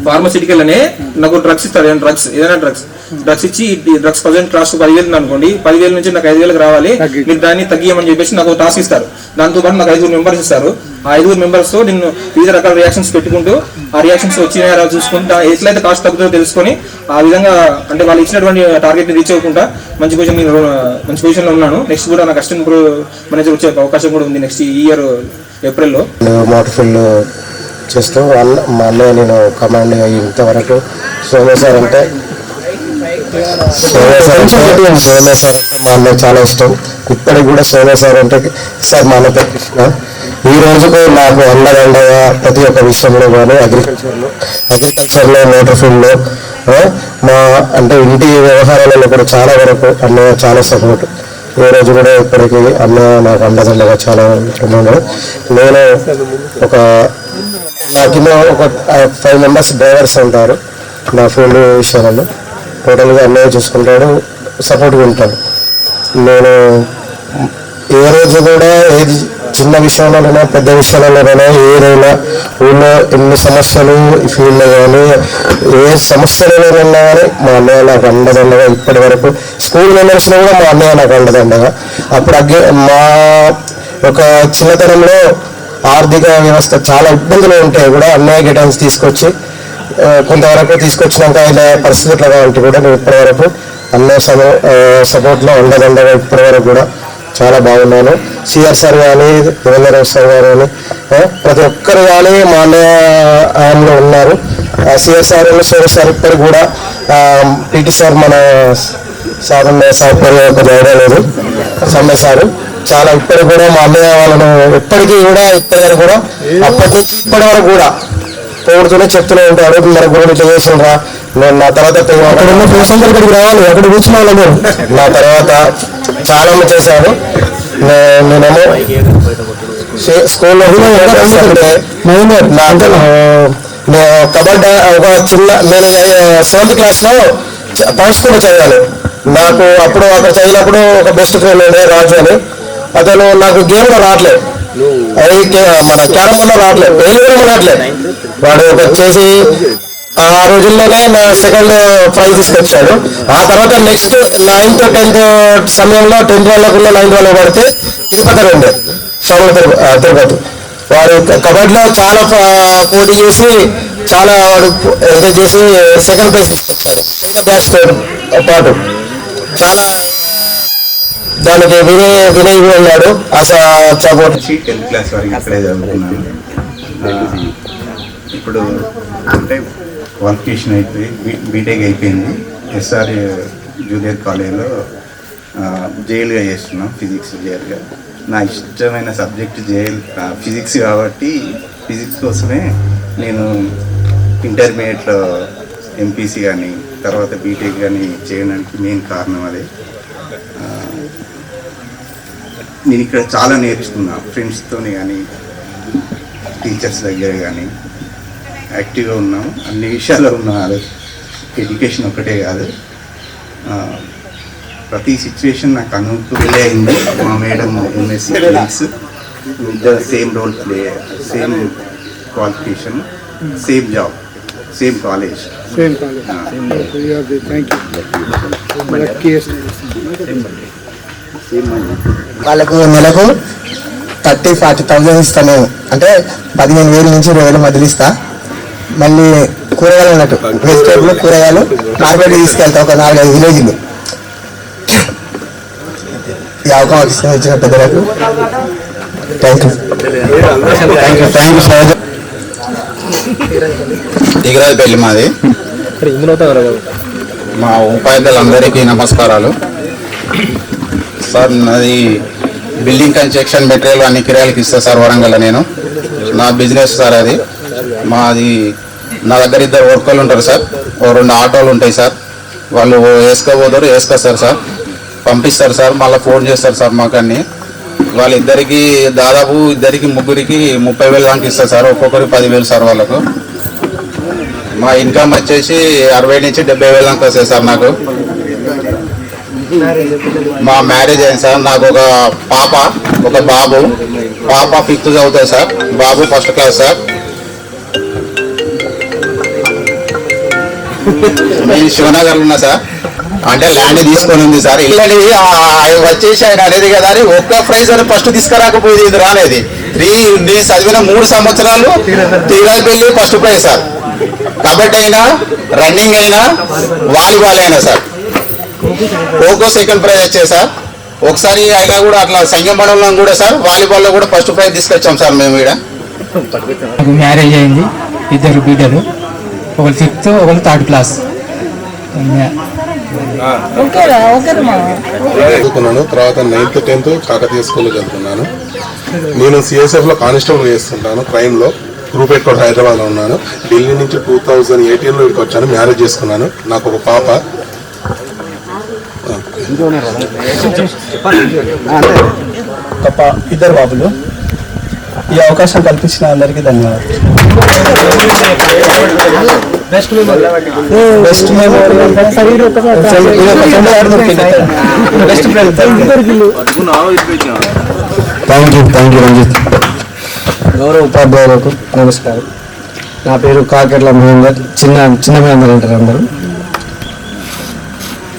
ఫార్మసిటికల్ నాకు డ్రగ్స్ ఇస్తారు, ఏదైనా డ్రగ్స్ ఇచ్చి డ్రగ్స్ ప్రజెంట్ క్లాస్ 10,000 అనుకోండి, 10,000 నుంచి నాకు 5,000 రావాలి, మీరు దాన్ని తగ్గియమని చెప్పేసి నాకు టాస్క్ ఇస్తారు. దాంతో పాటు నాకు 5 మెంబర్స్ ఇస్తారు. ఆ 5 మెంబర్స్ తో నేను వివిధ రకాల రియాక్షన్స్ పెట్టుకుంటూ ఆ రియాక్షన్స్ వచ్చినాయో చూసుకుంటా ఎట్లయితే కాస్ట్ తగ్గుతుందో తెలుసుకొని ఆ విధంగా అంటే వాళ్ళు ఇచ్చినటువంటి టార్గెట్ ని రీచ్ అవ్వకుండా మంచి పొజిషన్ లో ఉన్నాను. నెక్స్ట్ కూడా నాకు అసిస్టెంట్ మేనేజర్ వచ్చే అవకాశం కూడా ఉంది నెక్స్ట్ ఇయర్ ఏప్రిల్లో. మోటార్ ఫీల్డ్ చేస్తూ మా అన్నయ్య నేను కమాండ్ ఇంతవరకు సోమే సార్ అంటే మా అన్నయ్య చాలా ఇష్టం. ఇప్పటికి కూడా సోమే సార్ అంటే సార్ మా అన్నయ్య కృష్ణ. ఈ రోజుకు నాకు అండగా ప్రతి ఒక్క విషయంలో కానీ అగ్రికల్చర్లో మోటార్ ఫీల్డ్లో మా అంటే ఇంటి వ్యవహారాలలో కూడా చాలా వరకు అన్నయ్య చాలా సపోర్ట్. ఏ రోజు కూడా ఇప్పటికీ అన్నయ్య నాకు అండదండగా చాలా ఉంటున్నాను. నేను నా కింద ఒక 5 మెంబర్స్ డ్రైవర్స్ ఉంటారు నా ఫీల్డ్ విషయాలలో. టోటల్గా అన్నయ్య చూసుకుంటాడు, సపోర్ట్గా ఉంటాడు. నేను ఏ రోజు కూడా ఏది చిన్న విషయంలోనైనా పెద్ద విషయాలలోనైనా ఏదైనా ఊళ్ళో ఎన్ని సమస్యలు ఫీల్డ్లో కానీ ఏ సమస్యలైనా కానీ మా అన్నయ్య నాకు అండదండగా ఇప్పటి వరకు స్కూల్ మెంబర్స్లో కూడా మా అన్నయ్య నాకు అండదండగా. అప్పుడు మా ఒక చిన్నతనంలో ఆర్థిక వ్యవస్థ చాలా ఇబ్బందులు ఉంటాయి కూడా అన్నయ్య గైడెన్స్ తీసుకొచ్చి కొంతవరకు తీసుకొచ్చినాక ఇలా పరిస్థితులు కాబట్టి కూడా నేను ఇప్పటి వరకు అన్నయ్య సపోర్ట్లో అండదండగా ఇప్పటి వరకు కూడా చాలా బాగున్నాను. సిఆర్ సార్ కానీ దేవేంద్రరావు సార్ కానీ ప్రతి ఒక్కరు కానీ మా అన్నయ్య ఆయనలో ఉన్నారు. సిఆర్ సార్ సోమ సార్ ఇప్పటికి కూడా పీటీ సార్ మన సార్ సార్ ఒక ఐడియా లేదు సమ్మె సారు చాలా ఇప్పటికి కూడా మా అన్నయ్య వాళ్ళను ఎప్పటికీ కూడా ఇప్పటి కూడా అప్పటి నుంచి ఇప్పటి వరకు కూడా పోడుతూనే చెప్తూనే ఉంటాడు. మన గురువు ఇట్లా చేసిండ్రా, నేను నా తర్వాత అక్కడ ఉన్న ఫ్రెండ్స్ అందరి ఇక్కడికి రావాలి, అక్కడ కూర్చున్న వాళ్ళు నా తర్వాత చాలా మంది చేశారు. నేనేమో స్కూల్లో కబడ్డీ ఒక చిన్న నేను 7th క్లాస్లో పవర్ స్కూల్లో చదివాను. నాకు అప్పుడు అక్కడ చదివినప్పుడు ఒక బెస్ట్ ఫ్రెండ్ ఉండే రాజు అని, అతను నాకు గేమ్లో రావట్లేదు, అది మన క్యారమ్లో రావట్లేదు, ఏ గేమ్ రావట్లేదు. వాడు వచ్చేసి ఆ రోజుల్లోనే నా 2nd ప్రైజ్ తీసుకొచ్చాడు. ఆ తర్వాత నెక్స్ట్ 9th 10th సమయంలో 10th వాళ్ళకున్న 9th వాళ్ళకు పడితే తిరుపతి ఉండే తిరుపతి. వాడు కబడ్డీలో చాలా పోటీ చేసి చాలా వాడు ఎంజాయ్ చేసి 2nd ప్రైజ్ తీసుకొచ్చాడు. బ్యాచ్ పాటు చాలా దానికి వినయ్ ఉన్నాడు. సపోర్ట్ 10th క్లాస్ వరకు ఇక్కడే చదువుకున్నాను. ఇప్పుడు అంటే క్వాలిఫికేషన్ అయిపోయి బీటెక్ అయిపోయింది. ఎస్ఆర్ జూనియర్ కాలేజ్లో జేఎల్గా చేస్తున్నాం, ఫిజిక్స్ జేఎల్గా. నా ఇష్టమైన సబ్జెక్ట్ ఫిజిక్స్ కాబట్టి ఫిజిక్స్ కోసమే నేను ఇంటర్మీడియట్లో ఎంపీసీ కానీ తర్వాత బీటెక్ కానీ చేయడానికి మెయిన్ కారణం అదే. నేను ఇక్కడ చాలా నేర్చుకున్నా, ఫ్రెండ్స్తో కానీ టీచర్స్ దగ్గర కానీ యాక్టివ్గా ఉన్నాము. అన్ని విషయాల్లో ఉన్నాము, ఎడ్యుకేషన్ ఒకటే కాదు. ప్రతి సిచ్యువేషన్ నాకు అనుకూలే అయింది. మా మేడం ఎంఎస్సీ ఫిజిక్స్ ఇద్దరు same role play, same qualification, same job, same college. వాళ్ళకు నెలకు 30,000-40,000 ఇస్తాను నేను, అంటే 15,000 నుంచి 20,000 మధ్యలో ఇస్తా. మళ్ళీ కూరగాయలు అన్నట్టు వెజిటేబుల్ కూరగాయలు మార్కెట్కి తీసుకెళ్తా ఒక 4-5 విలేజ్లు. ఈ అవకాశం ఇచ్చిన పెద్దలకు థ్యాంక్ యూ సార్. దిగరాజపల్లి మాది. మా ఉపాధ్యాయులందరికీ నమస్కారాలు. సార్ నాది బిల్డింగ్ కన్స్ట్రక్షన్ మెటీరియల్ అన్ని కిరాయిలకి ఇస్తా సార్ వరంగల్. నేను నా బిజినెస్ సార్ అది మాది. నా దగ్గర 2 వర్కర్లు ఉంటారు సార్, 2 ఆటోలు ఉంటాయి సార్. వాళ్ళు వేసుకోబోతారు, వేసుకొస్తారు సార్, పంపిస్తారు సార్, మళ్ళీ ఫోన్ చేస్తారు సార్ మాకు అన్ని. వాళ్ళిద్దరికి దాదాపు 2-3కి 30,000 దాకా ఇస్తారు సార్, ఒక్కొక్కరికి 10,000 సార్ వాళ్ళకు. మా ఇన్కమ్ వచ్చేసి 60,000 నుంచి 70,000 దాకా వస్తాయి సార్ నాకు. మా మ్యారేజ్ అయింది సార్. నాకు ఒక పాప ఒక బాబు. పాప 5th చదువుతాయి సార్, బాబు 1st క్లాస్ సార్. నేను శివనగర్ ఉన్నా సార్. అంటే ల్యాండ్ తీసుకొని ఉంది సార్. ఇల్లని వచ్చేసి ఆయన అనేది కదా అని ఒక్క ప్రైజ్ అని ఫస్ట్ తీసుకురాకపోయింది ఇది రానేది. నేను చదివిన 3 సంవత్సరాలు తీరాపల్లి ఫస్ట్ ప్రైజ్ సార్. కబడ్డీ అయినా, రన్నింగ్ అయినా, వాలీబాల్ అయినా సార్. ఖోఖో సెకండ్ ప్రైజ్ వచ్చాయి సార్. ఒకసారి అయినా కూడా అట్లా సంగమండలంలో కూడా సార్ వాలీబాల్లో కూడా ఫస్ట్ ప్రైజ్ తీసుకొచ్చాం సార్ మేము ఇక్కడ. నాకు మ్యారేజ్ అయింది, 2 బిడ్డలు, ఒకరు 6th, ఒకరు 3rd క్లాస్. చదువుకున్నాను. తర్వాత 9th, 10th కాకతీయ స్కూల్లో చదువుకున్నాను. నేను సిఎస్ఎఫ్లో కానిస్టేబుల్ చేస్తుంటాను. క్రైమ్లో గ్రూప్ హెడ్ క్వార్టర్ హైదరాబాద్లో ఉన్నాను. ఢిల్లీ నుంచి 2018లో ఇక్కడికి వచ్చాను. మ్యారేజ్ చేసుకున్నాను. నాకు ఒక పాప. ఇద్దరు బాబులు. ఈ అవకాశం కల్పించిన అందరికీ ధన్యవాదాలు. Best thank you Ranjith. గౌరవ ఉపాధ్యాయులకు నమస్కారం. నా పేరు కాకెట్ల మహేందర్, చిన్న మహేందర్ అంటారు అందరూ.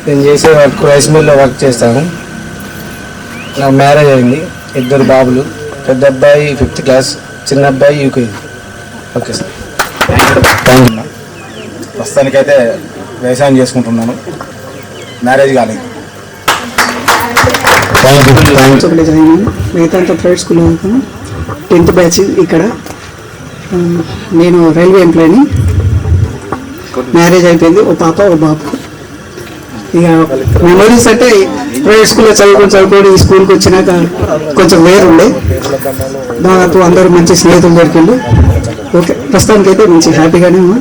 నేను చేసే వర్క్ రైస్ మిల్లో వర్క్ చేస్తాను. నాకు మ్యారేజ్ అయింది, 2 బాబులు. పెద్ద అబ్బాయి 5th క్లాస్, చిన్న అబ్బాయి UKG. Okay sir, thank you. ప్రస్తుతానికైతే వ్యవసాయం చేసుకుంటున్నాను. మ్యారేజ్ కాలేదు. మిగతా ప్రైవేట్ స్కూల్లో 10th బ్యాచ్ ఇక్కడ. నేను రైల్వే ఎంప్లాయీని. మ్యారేజ్ అయిపోయింది, ఓ పాప ఓ బాబు. ఇక మెమరీస్ అంటే ప్రైవేట్ స్కూల్లో చదువుకొని ఈ స్కూల్కి వచ్చినాక కొంచెం వేరుండే. దాదాపు అందరూ మంచి స్నేహితులు దొరికిండు. ఓకే, ప్రస్తుతానికి అయితే మంచి హ్యాపీగానే ఉన్నా.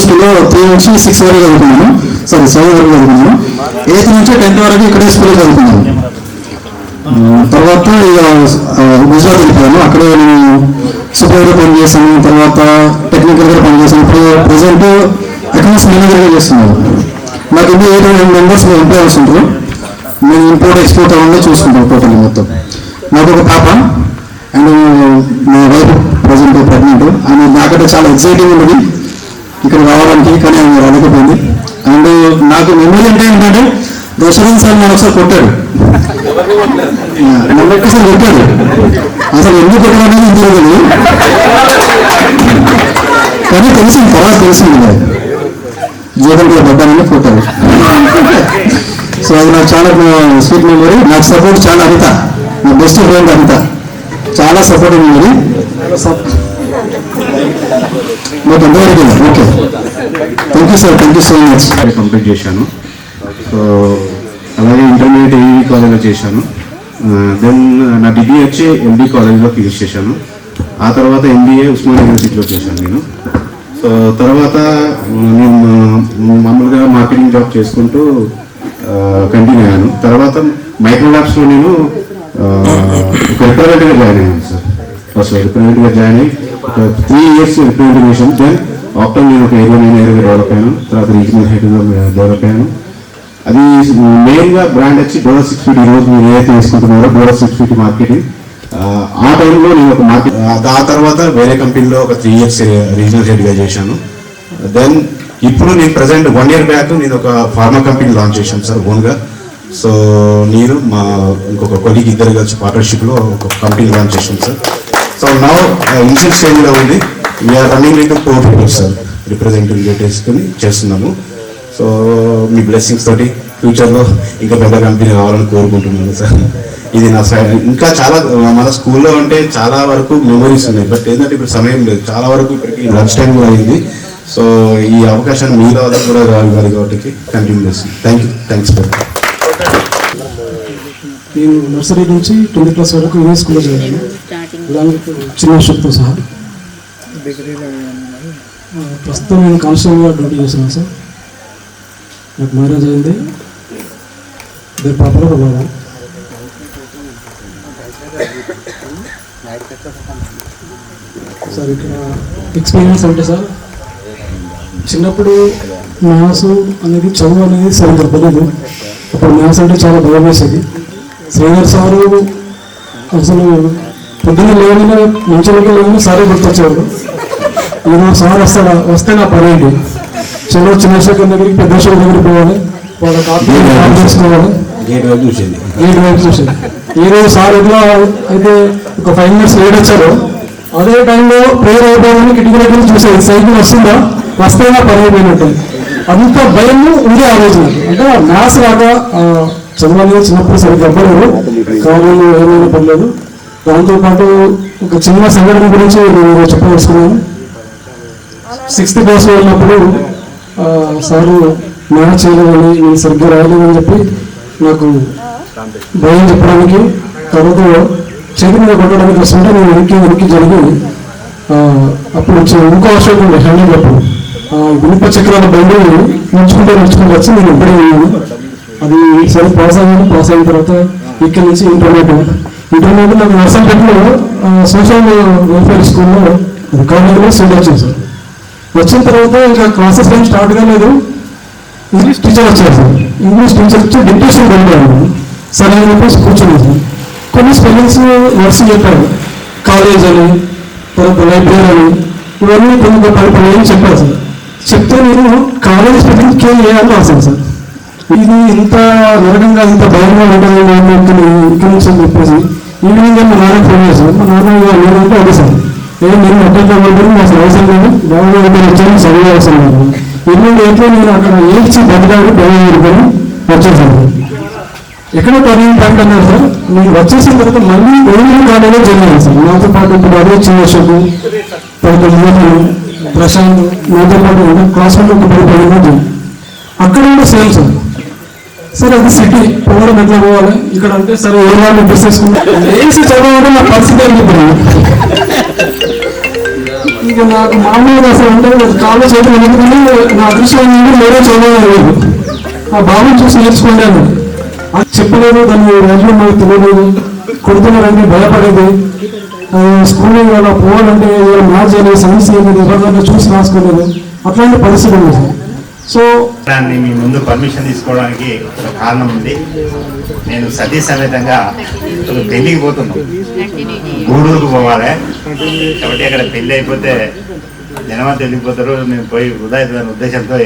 స్కూల్లో 3 నుంచి 6 వరకు చదువుకున్నాను. 7 వరకు చదువుకున్నాను. 8th నుంచి 10th వరకు ఇక్కడే స్కూల్లో చదువుకున్నాను. తర్వాత ఇక గుజరాత్ వెళ్ళిపోయాను. అక్కడే నేను సూపర్వైజర్ పనిచేసాను. తర్వాత టెక్నికల్గా పనిచేసాను. ఇప్పుడు ప్రజెంట్ అకౌంట్స్ మేనేజర్గా చేస్తున్నాను. నాకు ఇంకా 8 మెంబర్స్ ఎంప్లాయర్స్ ఉంటారు. నేను ఇంపోర్ట్ ఎక్స్పోర్ట్ అవన్నీ చూసుకుంటాను టోటల్ మొత్తం. నాకు ఒక పాప అండ్ మా వైఫ్ ప్రజెంట్ ప్రెగ్నెంట్. ఆమె నాకంటే చాలా ఎక్సైటింగ్ ఉన్నది ఇక్కడ రావడానికి, కానీ ఆమె రాలేకపోయింది. అండ్ నాకు మెమరీ అంటే ఏంటంటే దశరథ్ సార్ నన్ను ఒకసారి కొట్టాడు. నన్ను ఒక్కసారి కొట్టాడు. అసలు ఎందుకు కొట్టాడనేది తెలియదు, కానీ తెలిసింది, తర్వాత తెలిసింది జీవన్ కూడా పడ్డానని కొట్టాడు. సో అది నాకు చాలా స్వీట్ మెమరీ. నాకు సపోర్ట్ చాలా అనిత, నా బెస్ట్ ఫ్రెండ్ అనిత, చాలా సపోర్ట్ మెమరీ. మీకు ఎంతవరకు? Okay, thank you sir, thank you so much. Complete చేశాను. సో అలాగే ఇంటర్మీడియట్ ఏఈ కాలేజ్లో చేశాను. దెన్ నా డిగ్రీ వచ్చి ఎంబీ కాలేజ్లో ఫినిష్ చేశాను. ఆ తర్వాత ఎంబీఏ ఉస్మానియా యూనివర్సిటీలో చేశాను నేను. సో తర్వాత నేను మామూలుగా మార్కెటింగ్ జాబ్ చేసుకుంటూ కంటిన్యూ అయ్యాను. తర్వాత మైక్రో ల్యాబ్స్లో నేను ఒక రిప్రజెంటేటివ్గా జాయిన్ అయ్యాను సార్. ఫస్ట్ రిప్రజెంటేటివ్గా జాయిన్ అయ్యి ఒక 3 years రిప్రజెంటేషన్. దెన్ ఆఫ్టర్ నేను ఒక ఏరియా మేనేజర్గా డెవలప్ అయ్యాను. తర్వాత రీజనల్ హెడ్గా డెవలప్ అయ్యాను. అది మెయిన్గా బ్రాండ్ వచ్చి డోలర్ 650. ఈరోజు మీరు ఏదైతే తీసుకుంటున్నారో డోలర్ 650 మార్కెటింగ్. ఆ టైంలో నేను ఒక మార్కెట్, ఆ తర్వాత వేరే కంపెనీలో ఒక 3 years రీజనల్ హెడ్గా చేశాను. దెన్ ఇప్పుడు నేను ప్రజెంట్ 1 year బ్యాక్ నేను ఒక ఫార్మా కంపెనీ లాంచ్ చేశాను సార్ ఓన్గా. సో నేను మా ఇంకొక కొలీగ్ ఇద్దరు కలిసి పార్ట్నర్షిప్లో ఒక కంపెనీ లాంచ్ చేశాను సార్. సో నౌ ఇనిషియల్ స్టేజ్లో ఉంది. We're running into 4 people sir, రిప్రజెంటేటివ్గా చేసుకుని చేస్తున్నాము. సో మీ బ్లెస్సింగ్స్ తోటి ఫ్యూచర్లో ఇంకా పెద్ద కంపెనీ కావాలని కోరుకుంటున్నాను సార్. ఇది నా ఇంకా చాలా మన స్కూల్లో అంటే చాలా వరకు మెమరీస్ ఉన్నాయి. బట్ ఏంటంటే ఇప్పుడు సమయం లేదు, చాలా వరకు ఇప్పటికి లంచ్ టైం కూడా అయింది. సో ఈ అవకాశాన్ని మీలో కూడా ఇవ్వాలి కాబట్టి కంటిన్యూ చేస్తాను. Thanks sir. నేను నర్సరీ నుంచి 10th క్లాస్ వరకు ఇదే స్కూల్లో చదివాను, చిన్న షాప్తో సహా. ప్రస్తుతం నేను కానిస్టేబుల్గా డ్యూటీ చేస్తున్నాను సార్. నాకు మ్యారేజ్ అయింది, 2 పాపలు ఒక బాబు. సార్ ఇక్కడ ఎక్స్పీరియన్స్ అంటే సార్ చిన్నప్పుడు మ్యాథ్స్ అనేది చదువు అనేది సరిగ్గా తెలియదు. అప్పుడు మ్యాథ్స్ అంటే చాలా భయం వేసేది. శ్రీధర్ సారు అసలు పొద్దున్న లేవగానే మంచిగా లేవగానే సారే గుర్తొచ్చేవాడు. ఈరోజు సార్ వస్తే నా పని ఏంటి, చంద్రశేఖర్ దగ్గరికి పెద్దశేఖర్ దగ్గరికి పోవాలి, వాళ్ళ కాపీ చేసుకోవాలి, గేట్ వైపు చూసేది. ఈరోజు సార్ ఎట్లా అయితే ఒక 5 minutes లేట్ వచ్చారో అదే టైంలో ప్రేయర్ అయిపోయిందని కిటికీ దగ్గర చూసేది, సైకిల్ వస్తుందా, వస్తే నా పని అయిపోయినట్టు. అంత భయం ఉంది ఆ రోజు. అంటే మ్యాథ్స్ లాగా చదవాలి, చిన్నప్పుడు సరిగ్గా అవ్వలేదు, కాలేజీలో ఏమైనా పర్లేదు. దాంతోపాటు ఒక చిన్న సంఘటన గురించి నేను చెప్పదలుచుకున్నాను. 6th క్లాస్ వెళ్ళినప్పుడు సారు మ్యాథ్స్ చేయలేదని, నేను సరిగ్గా రాయలేదని చెప్పి నాకు భయం చెప్పడానికి, తర్వాత చేతి మీద కొట్టడానికి వస్తుంటే నేను వెనక్కి జరిగి అప్పుడు ఇంకో అవసరం ఉండే హ్యాండిల్ అప్పుడు వినుప చక్రాల బండి నడుచుకుంటూ వచ్చి నేను ఇప్పుడే ఉన్నాను. అది సరే పాస్ అయిన తర్వాత ఇక్కడి నుంచి ఇంటర్మీడియట్ నాకు నర్సంపేటలో సోషల్ వెల్ఫేర్ స్కూల్లో కాలేజీలో సీట్ వచ్చింది సార్. వచ్చిన తర్వాత ఇంకా క్లాసెస్ ఏం స్టార్ట్ కాలేదు, ఇంగ్లీష్ టీచర్ వచ్చారు సార్. ఇంగ్లీష్ టీచర్ వచ్చి డిక్టేషన్ వెళ్ళాను. సరే అని చెప్పేసి కూర్చున్నాను సార్. కొన్ని స్పెల్లింగ్స్ వర్డ్స్ చెప్పారు, కాలేజ్ అని, తర్వాత లైబ్రరీ అని, ఇవన్నీ కొన్ని 10 చెప్పారు సార్. చెప్తే నేను కాలేజ్ స్పెల్లింగ్ KA అని రాశాను సార్. ఇది ఇంత నరకంగా ఇంత భయంగా ఉంటుంది ఇక్కడి నుంచి అని చెప్పేసి ఈవినింగ్ మా నాన్న ఫోన్ చేశాను. మా నాన్న నేనంటే అడిగాను, నేను ఒక్కరితో ఉంటుంది నాకు అవసరం లేదు, బాగా వచ్చాను, చదివే అవసరం లేదు. ఎన్నో ఎట్లా నేను అక్కడ ఏడ్చి బతకాలి భయం ఎదుర్కొని వచ్చేసాను. ఎక్కడ టర్నింగ్ పాయింట్ అన్నారు సార్, నేను వచ్చేసిన తర్వాత మళ్ళీ ఓన్లీ కాలేజీలో జరిగింది సార్. నాతో పాటు ఇప్పుడు అదే చిన్నశకు, తర్వాత ప్రశాంత్, నాతో పాటు క్లాస్మేట్ ఒక 10 మంది అక్కడ కూడా సేమ్ సార్. సరే అది సిటీ పోవడం ఎట్లా పోవాలి ఇక్కడ అంటే, సరే ఏ వాళ్ళు బిజినెస్ ఏసీ చదవడం నా పరిస్థితి అయిపోయింది. ఇక నాకు మామూలుగా అసలు అంటే కాలేజ్ చేతులు ఎందుకని నా అదృష్టం లేదో చదవలేదు. ఆ బాబుని చూసి నేర్చుకోలేను, అది చెప్పలేదు, దాన్ని రోజులు మనకు తెలియలేదు, కొడుతున్నారంటే భయపడేది. స్కూల్ అలా పోవాలంటే మ్యాథ్స్ అనేది సైన్స్ అనేది ఎవరిదాన్ని చూసి రాసుకోలేదు, అట్లాంటి పరిస్థితి ఉంది సార్. సో మీ ముందు పర్మిషన్ తీసుకోవడానికి ఒక కారణం ఉంది. నేను సతీ సమేతంగా ఒక పెళ్లికి పోతున్నాను, గూడూరుకు పోవాలి. కాబట్టి అక్కడ పెళ్లి అయిపోతే జనమంతా వెళ్ళిపోతారు, మేము పోయి వృధా అవుతుందనే ఉద్దేశంతో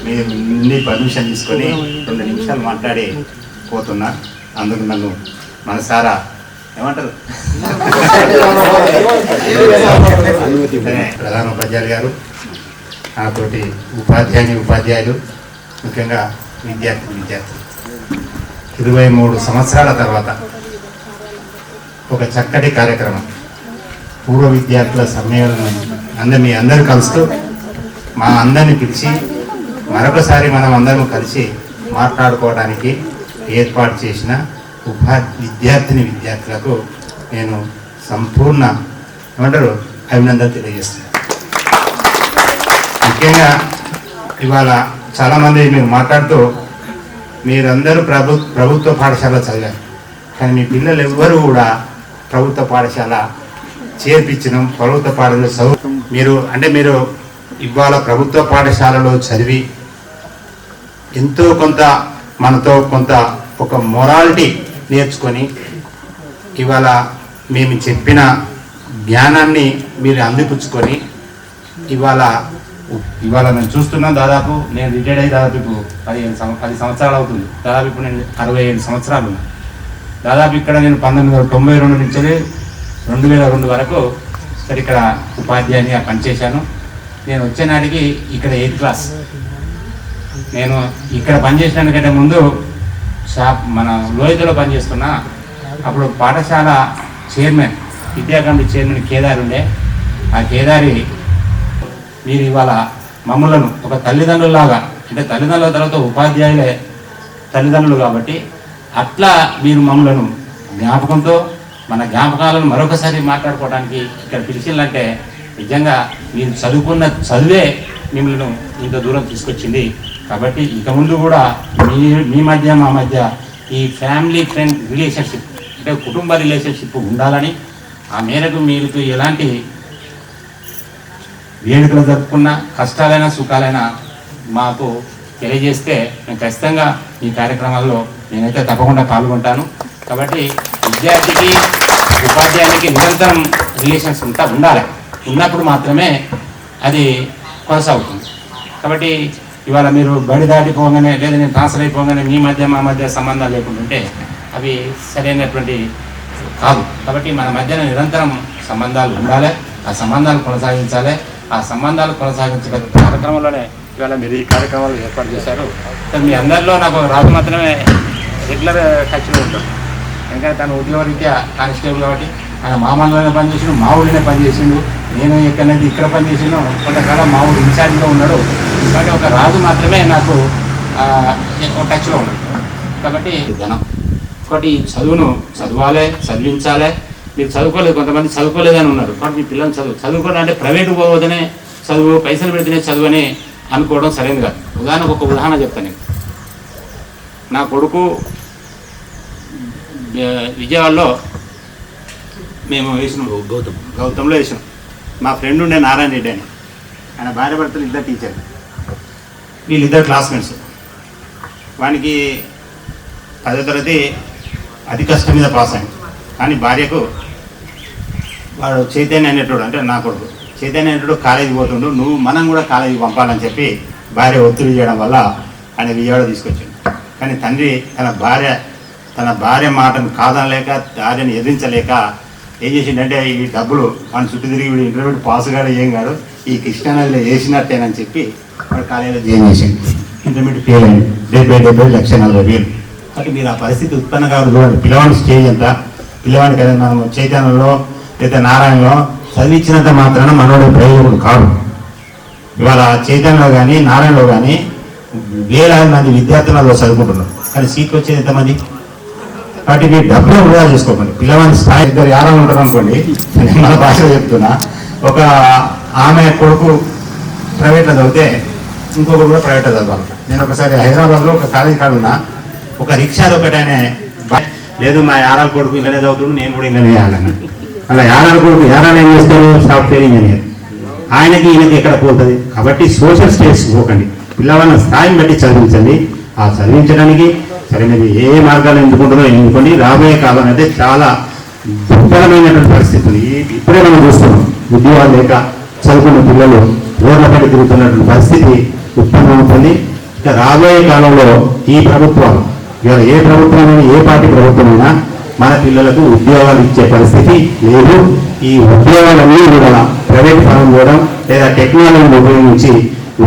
మీ నుండి పర్మిషన్ తీసుకొని 2 నిమిషాలు మాట్లాడి పోతున్నా. అందుకు నన్ను మనసారా ఏమంటారు ప్రధాన ఉపాధ్యాయులు గారు, నాతోటి ఉపాధ్యాయులు, ముఖ్యంగా విద్యార్థులు 23 సంవత్సరాల తర్వాత ఒక చక్కటి కార్యక్రమం, పూర్వ విద్యార్థుల సమ్మేళనం మీ అందరూ కలుస్తూ మా అందరిని పిలిచి మరొకసారి మనం అందరం కలిసి మాట్లాడుకోవడానికి ఏర్పాటు చేసిన విద్యార్థులకు నేను సంపూర్ణ అభినందన తెలియజేస్తున్నాను. ముఖ్యంగా ఇవాళ చాలామంది మీరు మాట్లాడుతూ మీరందరూ ప్రభుత్వ పాఠశాల చదివారు, కానీ మీ పిల్లలు ఎవ్వరూ కూడా ప్రభుత్వ పాఠశాల చేర్పించడం, ప్రభుత్వ పాఠశాల మీరు ఇవాళ ప్రభుత్వ పాఠశాలలో చదివి ఎంతో కొంత మనతో కొంత ఒక మొరాలిటీ నేర్చుకొని ఇవాళ మేము చెప్పిన జ్ఞానాన్ని మీరు అందిపుచ్చుకొని ఇవాళ నేను చూస్తున్నాను. దాదాపు నేను రిటైర్డ్ అయ్యి దాదాపు ఇప్పుడు 10 సంవత్సరాలు అవుతుంది. దాదాపు ఇప్పుడు నేను 67 సంవత్సరాలు. దాదాపు ఇక్కడ నేను 1992 నుంచి 2002 వరకు ఇక్కడ ఉపాధ్యాయునిగా పనిచేశాను. నేను వచ్చే నాటికి ఇక్కడ 8th క్లాస్. నేను ఇక్కడ పనిచేసినానికంటే ముందు మన లోయతలో పనిచేస్తున్నా. అప్పుడు పాఠశాల చైర్మన్, విద్యా కమిటీ చైర్మన్ కేదారి ఉండే. ఆ కేదారి మీరు ఇవాళ మమ్మలను ఒక తల్లిదండ్రులాగా, అంటే తల్లిదండ్రుల తర్వాత ఉపాధ్యాయులే తల్లిదండ్రులు కాబట్టి అట్లా మీరు మమ్మలను జ్ఞాపకంతో మన జ్ఞాపకాలను మరొకసారి మాట్లాడుకోవడానికి ఇక్కడ పిలిచిందంటే నిజంగా మీరు చదువుకున్న చదువే మిమ్మల్ని ఇంత దూరం తీసుకొచ్చింది. కాబట్టి ఇక ముందు కూడా మీ మధ్య మా మధ్య ఈ ఫ్యామిలీ ఫ్రెండ్ రిలేషన్షిప్, అంటే కుటుంబ రిలేషన్షిప్ ఉండాలని, ఆ మేరకు మీకు ఎలాంటి వేడుకలు జరుపుకున్నా కష్టాలైనా సుఖాలైనా మాకు తెలియజేస్తే మేము ఖచ్చితంగా ఈ కార్యక్రమాల్లో నేనైతే తప్పకుండా పాల్గొంటాను. కాబట్టి విద్యార్థికి ఉపాధ్యాయునికి నిరంతరం రిలేషన్స్ ఉండాలి. ఉన్నప్పుడు మాత్రమే అది కొనసాగుతుంది. కాబట్టి ఇవాళ మీరు బడి దాటిపోగానే లేదా నేను ట్రాన్స్ఫర్ అయిపోగానే మీ మధ్య మా మధ్య సంబంధాలు లేకుండా ఉంటే అవి సరైనటువంటి కాదు. కాబట్టి మన మధ్యన నిరంతరం సంబంధాలు ఉండాలి, ఆ సంబంధాలు కొనసాగించాలి. ఆ సంబంధాలు కొనసాగించే కార్యక్రమంలోనే ఇవాళ మీరు ఈ కార్యక్రమాలు ఏర్పాటు చేశారు. మీ అందరిలో నాకు రాజు మాత్రమే రెగ్యులర్ టచ్లో ఉంటాడు. ఎందుకంటే తను ఉద్యోగరీత్యా కానిస్టేబుల్ కాబట్టి ఆయన మామూలుగానే పనిచేసిండు, మా ఊళ్ళోనే పనిచేసిండు. నేను ఎక్కడైతే ఇక్కడ పనిచేసిండు, కొంతకాలం మా ఊరు ఇన్ఛార్జ్లో ఉన్నాడు. కాబట్టి ఒక రాజు మాత్రమే నాకు టచ్లో ఉన్నాడు. కాబట్టి ధనం ఒకటి చదువును చదవాలి, చదివించాలి. మీరు చదువుకోలేదు, కొంతమంది చదువుకోలేదని ఉన్నారు. కాబట్టి మీ పిల్లలు చదువుకోవడం అంటే ప్రైవేటు పోవద్దనే చదువు, పైసలు పెడితేనే చదువు అని అనుకోవడం సరైనది కాదు. ఉదాహరణకు ఒక ఉదాహరణ చెప్తాను నేను. నా కొడుకు విజయవాడలో మేము వేసినాం, గౌతంలో వేసినాం. మా ఫ్రెండ్ ఉండే నారాయణ రెడ్డి అని, ఆయన భార్య భర్తలు ఇద్దరు టీచర్, వీళ్ళిద్దరు క్లాస్మేట్స్. వానికి 10వ తరగతి అతి కష్టం మీద పాస్ అయింది. కానీ భార్యకు వాడు చైతన్య అనేటోడు, అంటే నా కొడుకు చైతన్య అనేటోడు కాలేజీకి పోతుండు, నువ్వు మనం కూడా కాలేజీకి పంపాలని చెప్పి భార్య ఒత్తిడి చేయడం వల్ల ఆయన విజయవాడ తీసుకొచ్చాడు. కానీ తండ్రి తన భార్య మాటను కాదనలేక, భార్యను ఎదిరించలేక ఏం చేసిండంటే ఈ డబ్బులు మన చుట్టూ తిరిగి వీడు ఇంటర్మీడియట్ పాస్ కాదు ఏం కాదు, ఈ కృష్ణానదిలో వేసినట్టేనని చెప్పి వాడు కాలేజీలో జాయిన్ చేసిండు. ఇంటర్మీడియట్ ఫెయిల్ అయింది, 70,40,000. కాబట్టి మీరు ఆ పరిస్థితి ఉత్పన్న కావాలి చూడండి. పిల్లవాడి స్టేజ్ ఎంత, పిల్లవాడికి కదా మనం చైతన్యంలో లేదా నారాయణలో చదివించినంత మాత్రాన మనోడు ప్రయోజకుడు కాదు. ఇవాళ చైతన్యంలో కానీ నారాయణలో కానీ వేలాది మంది విద్యార్థులలో చదువుకుంటున్నారు, కానీ సీట్లు వచ్చేది ఎంతమంది? కాబట్టి మీరు డబ్బులు వృధా చేసుకోకండి. పిల్లవాడి స్థాయి ఇద్దరు యారా ఉంటారు అనుకోండి, నేను మన భాషలో చెప్తున్నా. ఒక ఆమె కొడుకు ప్రైవేట్లో చదివితే ఇంకొకరు కూడా ప్రైవేట్లో చదవాలి. నేను ఒకసారి హైదరాబాద్లో ఒక కాలేజీ కాడ ఉన్నా, ఒక రిక్షాలో ఒకటనే లేదు మా యారాల కొడుకు ఇలానే చదువుతుండు, నేను కూడా ఇలానే చేయాలన్నా. అలా యారాల కొడుకు యారాలు ఏం చేస్తారు, సాఫ్ట్వేర్ ఇంజనీర్. ఆయనకి ఈయనకి ఎక్కడ పోతుంది. కాబట్టి సోషల్ స్టేట్స్ పోకండి, పిల్లవాళ్ళ స్థాయిని బట్టి చదివించండి. ఆ చదివించడానికి సరైనది ఏ మార్గాలు ఎన్నుకుంటుందో ఎన్నుకొని రాబోయే కాలం అయితే చాలా దుర్బలమైనటువంటి పరిస్థితులు ఇప్పుడే మనం చూస్తున్నాం. ఉద్యోగాలు లేక చదువుకున్న పిల్లలు రోడ్ల పడి తిరుగుతున్నటువంటి పరిస్థితి ఉత్పన్నమవుతుంది. ఇక రాబోయే కాలంలో ఈ ప్రభుత్వాలు, ఇవాళ ఏ ప్రభుత్వమైనా ఏ పార్టీ ప్రభుత్వమైనా మన పిల్లలకు ఉద్యోగాలు ఇచ్చే పరిస్థితి లేదు. ఈ ఉద్యోగాలన్నీ కూడా ప్రైవేట్ పరం చేయడం లేదా టెక్నాలజీని ఉపయోగించి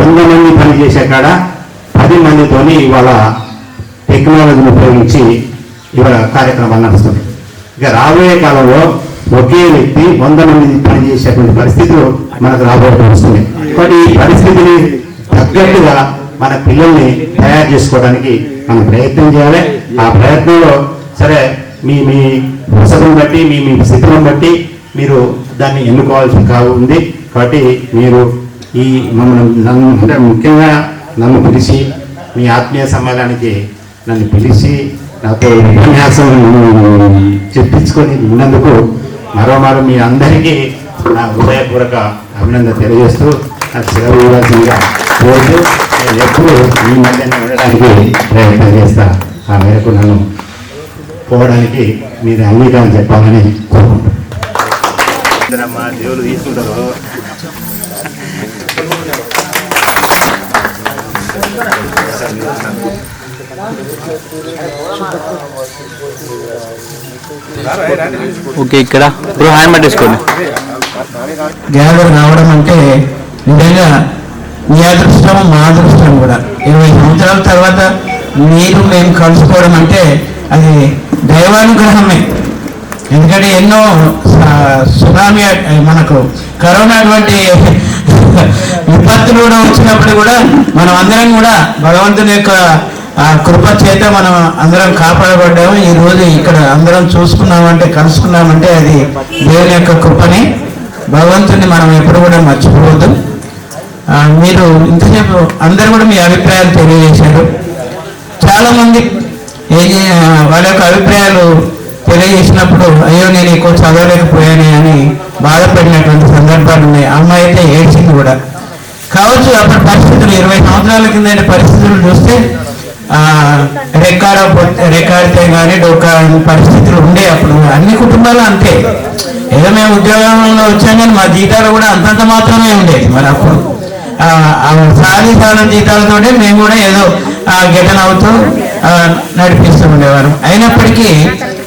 100 మంది పనిచేసే కాడ 10 మందితోని ఇవాళ టెక్నాలజీని ఉపయోగించి ఇవాళ కార్యక్రమాలు నడుస్తుంది. ఇక రాబోయే కాలంలో ఒకే వ్యక్తి 100 మంది పనిచేసేటువంటి పరిస్థితులు మనకు రాబోయే వస్తుంది. కాబట్టి ఈ పరిస్థితిని తగ్గట్టుగా మన పిల్లల్ని తయారు చేసుకోవడానికి మనం ప్రయత్నం చేయాలి. ఆ ప్రయత్నంలో సరే మీ వసతులను బట్టి మీ స్థితులను బట్టి మీరు దాన్ని ఎన్నుకోవాల్సి ఉంది. కాబట్టి మీరు ఈ నన్ను అంటే ముఖ్యంగా నన్ను పిలిచి మీ ఆత్మీయ సమ్మేళనానికి నన్ను పిలిచి నాతో ఉపన్యాసం చెప్పించుకొని ఉన్నందుకు మరోమారు మీ అందరికీ నా హృదయపూర్వక అభినందన తెలియజేస్తూ నాకు సెలవు ఇవ్వాల్సిందిగా కోరుతూ నేను ఎప్పుడు మీ మధ్యన ఉండడానికి ప్రయత్నం చేస్తా. ఆ మేరకు నన్ను పోవడానికి మీరు అంగీకారం చెప్పాలని కోరుకుంటున్నాను. మా దేవుడు తీసుకుంటారు. ఓకే, ఇక్కడ హ్యాండ్ పట్టేసుకోండి. గ్యాదర్ రావడం అంటే నిజంగా మీ అదృష్టం మా అదృష్టం కూడా. 20 సంవత్సరాల తర్వాత మీరు మేము కలుసుకోవడం అంటే అది దైవానుగ్రహమే. ఎందుకంటే ఎన్నో సునామీ మనకు కరోనా వంటి విపత్తులు కూడా వచ్చినప్పుడు కూడా మనం అందరం కూడా భగవంతుని యొక్క ఆ కృప చేత మనం అందరం కాపాడబడ్డాము. ఈ రోజు ఇక్కడ అందరం చూసుకున్నామంటే కలుసుకున్నామంటే అది దేవుని యొక్క కృపని, భగవంతుని మనం ఎప్పుడు కూడా మర్చిపోవద్దు. మీరు ఇంతసేపు అందరూ కూడా మీ అభిప్రాయాలు తెలియజేశారు. చాలామంది వాళ్ళ యొక్క అభిప్రాయాలు తెలియజేసినప్పుడు అయ్యో నేను ఎక్కువ చదవలేకపోయాను అని బాధపడినటువంటి సందర్భాలు ఉన్నాయి. అమ్మాయి అయితే ఏడ్చింది కూడా కావచ్చు. అప్పటి పరిస్థితులు 20 సంవత్సరాల కింద పరిస్థితులు చూస్తే రెక్కాడితే కానీ డొక్కా పరిస్థితులు ఉండే. అప్పుడు అన్ని కుటుంబాలు అంతే. ఏదో మేము ఉద్యోగంలో వచ్చాం కానీ మా జీతాలు కూడా అంతంత మాత్రమే ఉండేది. మరి అప్పుడు సాధారణ జీతాలతోనే మేము కూడా ఏదో గెటన్ అవుతూ నడిపిస్తూ ఉండేవారు. అయినప్పటికీ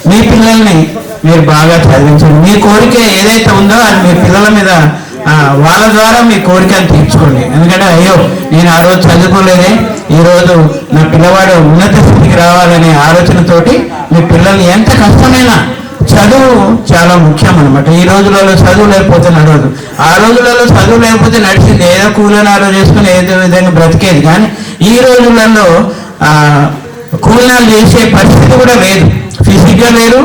మీ పిల్లల్ని మీరు బాగా చదివించండి. మీ కోరిక ఏదైతే ఉందో అది మీ పిల్లల మీద వాళ్ళ ద్వారా మీ కోరికను తీర్చుకోండి. ఎందుకంటే అయ్యో నేను ఆ రోజు చదువుకోలేదే, ఈరోజు నా పిల్లవాడు ఉన్నత స్థితికి రావాలనే ఆలోచనతోటి మీ పిల్లల్ని ఎంత కష్టమైనా, చదువు చాలా ముఖ్యం అనమాట. ఈ రోజులలో చదువు లేకపోతే నడవదు. ఆ రోజులలో చదువు లేకపోతే నడిచింది, ఏదో కూలనాలు చేసుకుని ఏదో విధంగా బ్రతికేది. కానీ ఈ రోజులలో కూలనాలు చేసే పరిస్థితి కూడా లేదు, ఫిజిక్గా లేదు,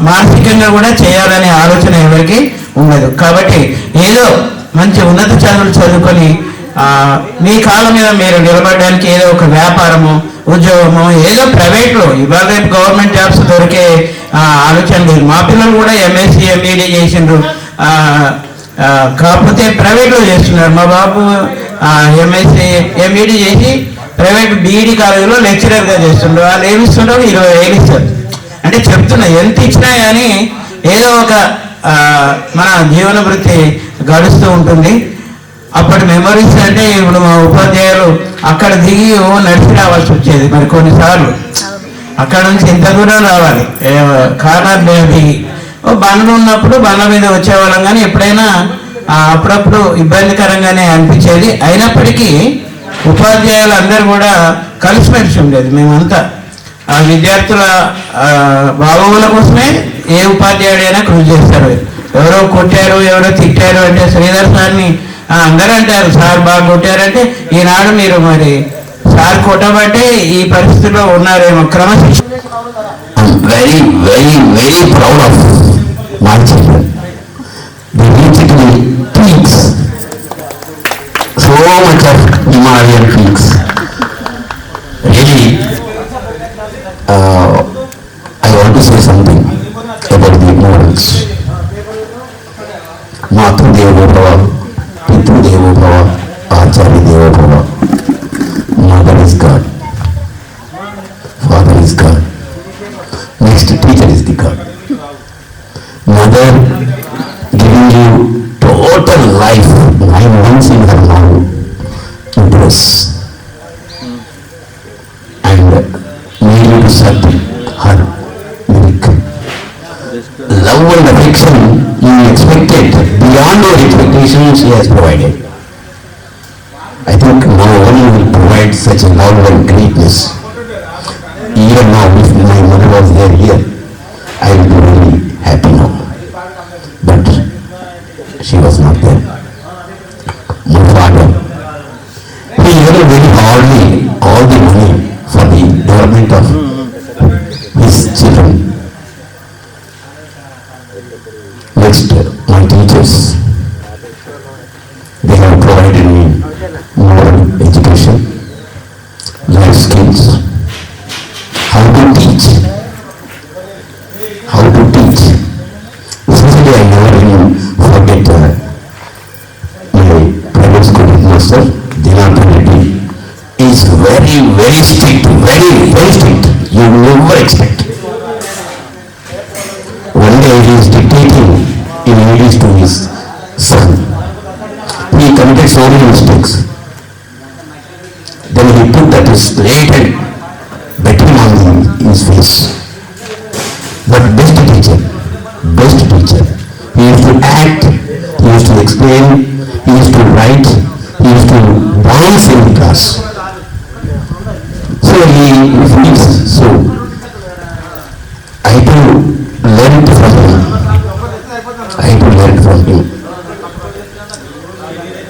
మానసికంగా కూడా చేయాలనే ఆలోచన ఎవరికి ఉండదు. కాబట్టి ఏదో మంచి ఉన్నత చదువులు చదువుకొని మీ కాళ్ళ మీద మీరు నిలబడడానికి ఏదో ఒక వ్యాపారము, ఉద్యోగము, ఏదో ప్రైవేట్లో ఇవాళ రేపు గవర్నమెంట్ జాబ్స్ దొరికే ఆలోచన లేదు. మా పిల్లలు కూడా ఎంఎస్సి ఎంఈడి చేసిండ్రు, కాకపోతే ప్రైవేట్లో చేస్తున్నారు. మా బాబు ఎంఎస్సి ఎంఈడి చేసి ప్రైవేట్ బీఈడి కాలేజీలో లెక్చరర్గా చేస్తుండ్రు. వాళ్ళు ఏమి ఇస్తుంటారు, 20,000 ఇస్తారు. అంటే చెప్తున్నా, ఎంత ఇచ్చినా కానీ ఏదో ఒక మన జీవన వృత్తి గడుస్తూ ఉంటుంది. అప్పటి మెమరీస్ అంటే ఇప్పుడు మా ఉపాధ్యాయులు అక్కడ దిగి నడిచి రావాల్సి వచ్చేది. మరి కొన్నిసార్లు అక్కడ నుంచి ఇంత దూరం రావాలి, కార్నర్ దిగి బండ్లు ఉన్నప్పుడు బండ్ల మీద వచ్చేవాళ్ళం. కానీ ఎప్పుడైనా అప్పుడప్పుడు ఇబ్బందికరంగానే అనిపించేది. అయినప్పటికీ ఉపాధ్యాయులు అందరూ కూడా కలిసిమెలిసి ఉండేది. మేమంతా ఆ విద్యార్థుల బాగోగుల కోసమే ఏ ఉపాధ్యాయుడైనా కృషి చేస్తారు. ఎవరో కొట్టారు, ఎవరో తిట్టారు అంటే శ్రీధర్ సార్ని అందరూ అంటారు, సార్ బాగా కొట్టారంటే ఈనాడు మీరు మరి సార్ కొట్టబట్టే ఈ పరిస్థితిలో ఉన్నారేమో. క్రమశిక్షణ very, very, very proud of my children. They reached the peaks, so much of Himalayan peaks. Really, I want to say something about the morals. Matu Devo Bhava, Pitu Devo Bhava, Acharya Devo Bhava. Mother is God, Father is God. Next teacher is the God. Mother giving you total life, 9 months in her mom uterus, and made you to suck her milk. Love and affection you expected, beyond your expectations she has provided. I think no one will provide such a love and greatness. Even now, if my mother was there here, I would be really happy now. But she was not there. My father, he earned very hardly all the money for the development of his children. Next, my teachers, they have provided me moral education, life skills, how to teach. Especially I never even forget my private school headmaster, Dinathan Reddy. He is very, very strict, very, very strict. You never expect. One day he is dictating in English to his son. He committed so many mistakes. Then he put that slate and beat him on his face. But best teacher. He used to act, he used to explain, he used to write, he used to dance in the class. So he feels so. I do learn from him.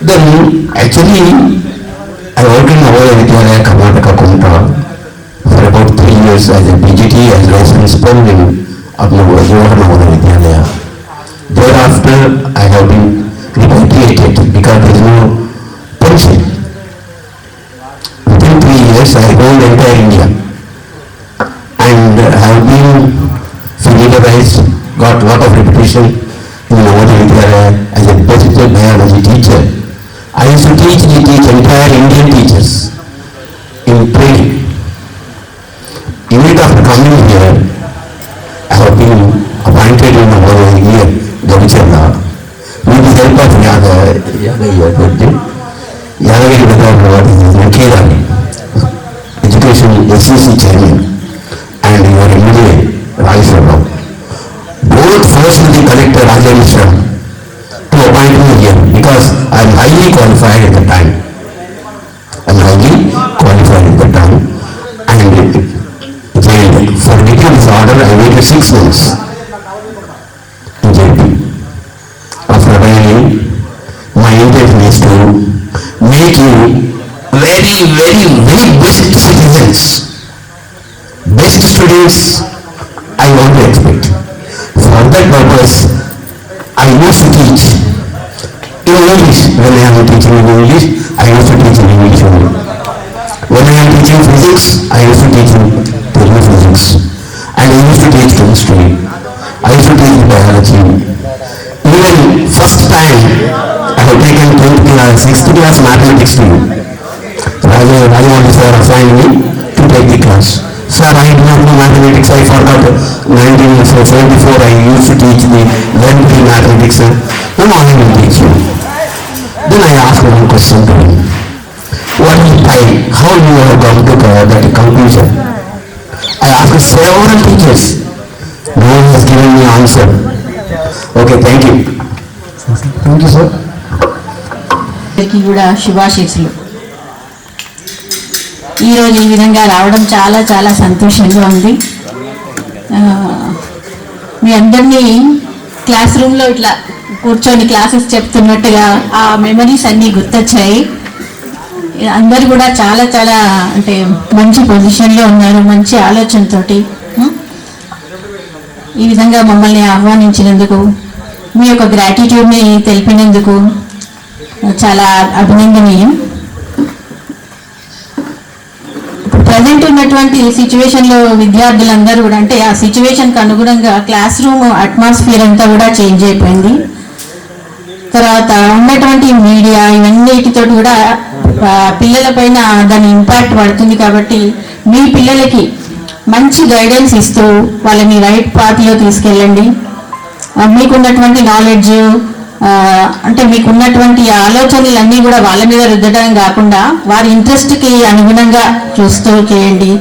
Then actually I worked in Navoya Vidyalaya, Karnataka, Kumta for about 3 years as a BGT, as vice principal in Navoya Vidyalaya. Thereafter I have been repatriated because there is no pension. Within 3 years I roamed entire India and I have been familiarized, got lot of reputation in Navoya Vidyalaya as a best biology teacher. I used to teach entire Indian teachers in training. Immediately after coming here, I have been appointed in Navoya year chairman and your MLA Rajeshwar Rao. Both forced the collector Raja Mishra to appoint me here because I am highly qualified at the time. And jailed. For getting this order, I waited 6 months in jail. After arriving, my intention is to make you very best citizens. Best students I want to expect. For that purpose, I used to teach in English. When I am teaching in English, I used to teach in English only. When I am teaching physics, I used to teach in Telugu physics. And I used to teach chemistry. I used to teach biology. Even first time, I have taken 10th class, 6th class mathematics to you. Rajamouli sir assigned me to take the class. Sir, I do not know mathematics. I forgot 1974 I used to teach the 11th mathematics. No, I will teach you. Then I asked one question to him. What is time? How you have come to that conclusion? I asked several teachers. No one has given me answer. Okay, thank you. Thank you, sir. కూడా శుభాశీస్సులు. ఈరోజు ఈ విధంగా రావడం చాలా చాలా సంతోషంగా ఉంది. మీ అందరినీ క్లాస్ రూమ్లో ఇట్లా కూర్చొని క్లాసెస్ చెప్తున్నట్టుగా ఆ మెమరీస్ అన్నీ గుర్తొచ్చాయి. అందరు కూడా చాలా చాలా అంటే మంచి పొజిషన్లో ఉన్నారు, మంచి ఆలోచనతోటి. ఈ విధంగా మమ్మల్ని ఆహ్వానించినందుకు, మీ యొక్క గ్రాటిట్యూడ్ని తెలిపినందుకు చాలా అభినందనీయం. ప్రజెంట్ ఉన్నటువంటి సిచ్యువేషన్లో విద్యార్థులందరూ కూడా అంటే ఆ సిచ్యువేషన్కి అనుగుణంగా క్లాస్ రూమ్ అట్మాస్ఫియర్ అంతా కూడా చేంజ్ అయిపోయింది. తర్వాత ఉన్నటువంటి మీడియా ఇవన్నిటితో కూడా పిల్లల పైన దాని ఇంపాక్ట్ పడుతుంది. కాబట్టి మీ పిల్లలకి మంచి గైడెన్స్ ఇస్తూ వాళ్ళని రైట్ పాత్లో తీసుకెళ్ళండి. మీకున్నటువంటి నాలెడ్జ్ అంటే మీకున్నటువంటి ఆలోచనలన్నీ కూడా వాళ్ళ మీద రుద్దడం కాకుండా వారి ఇంట్రెస్ట్కి అనుగుణంగా చూస్తూ చేయండి.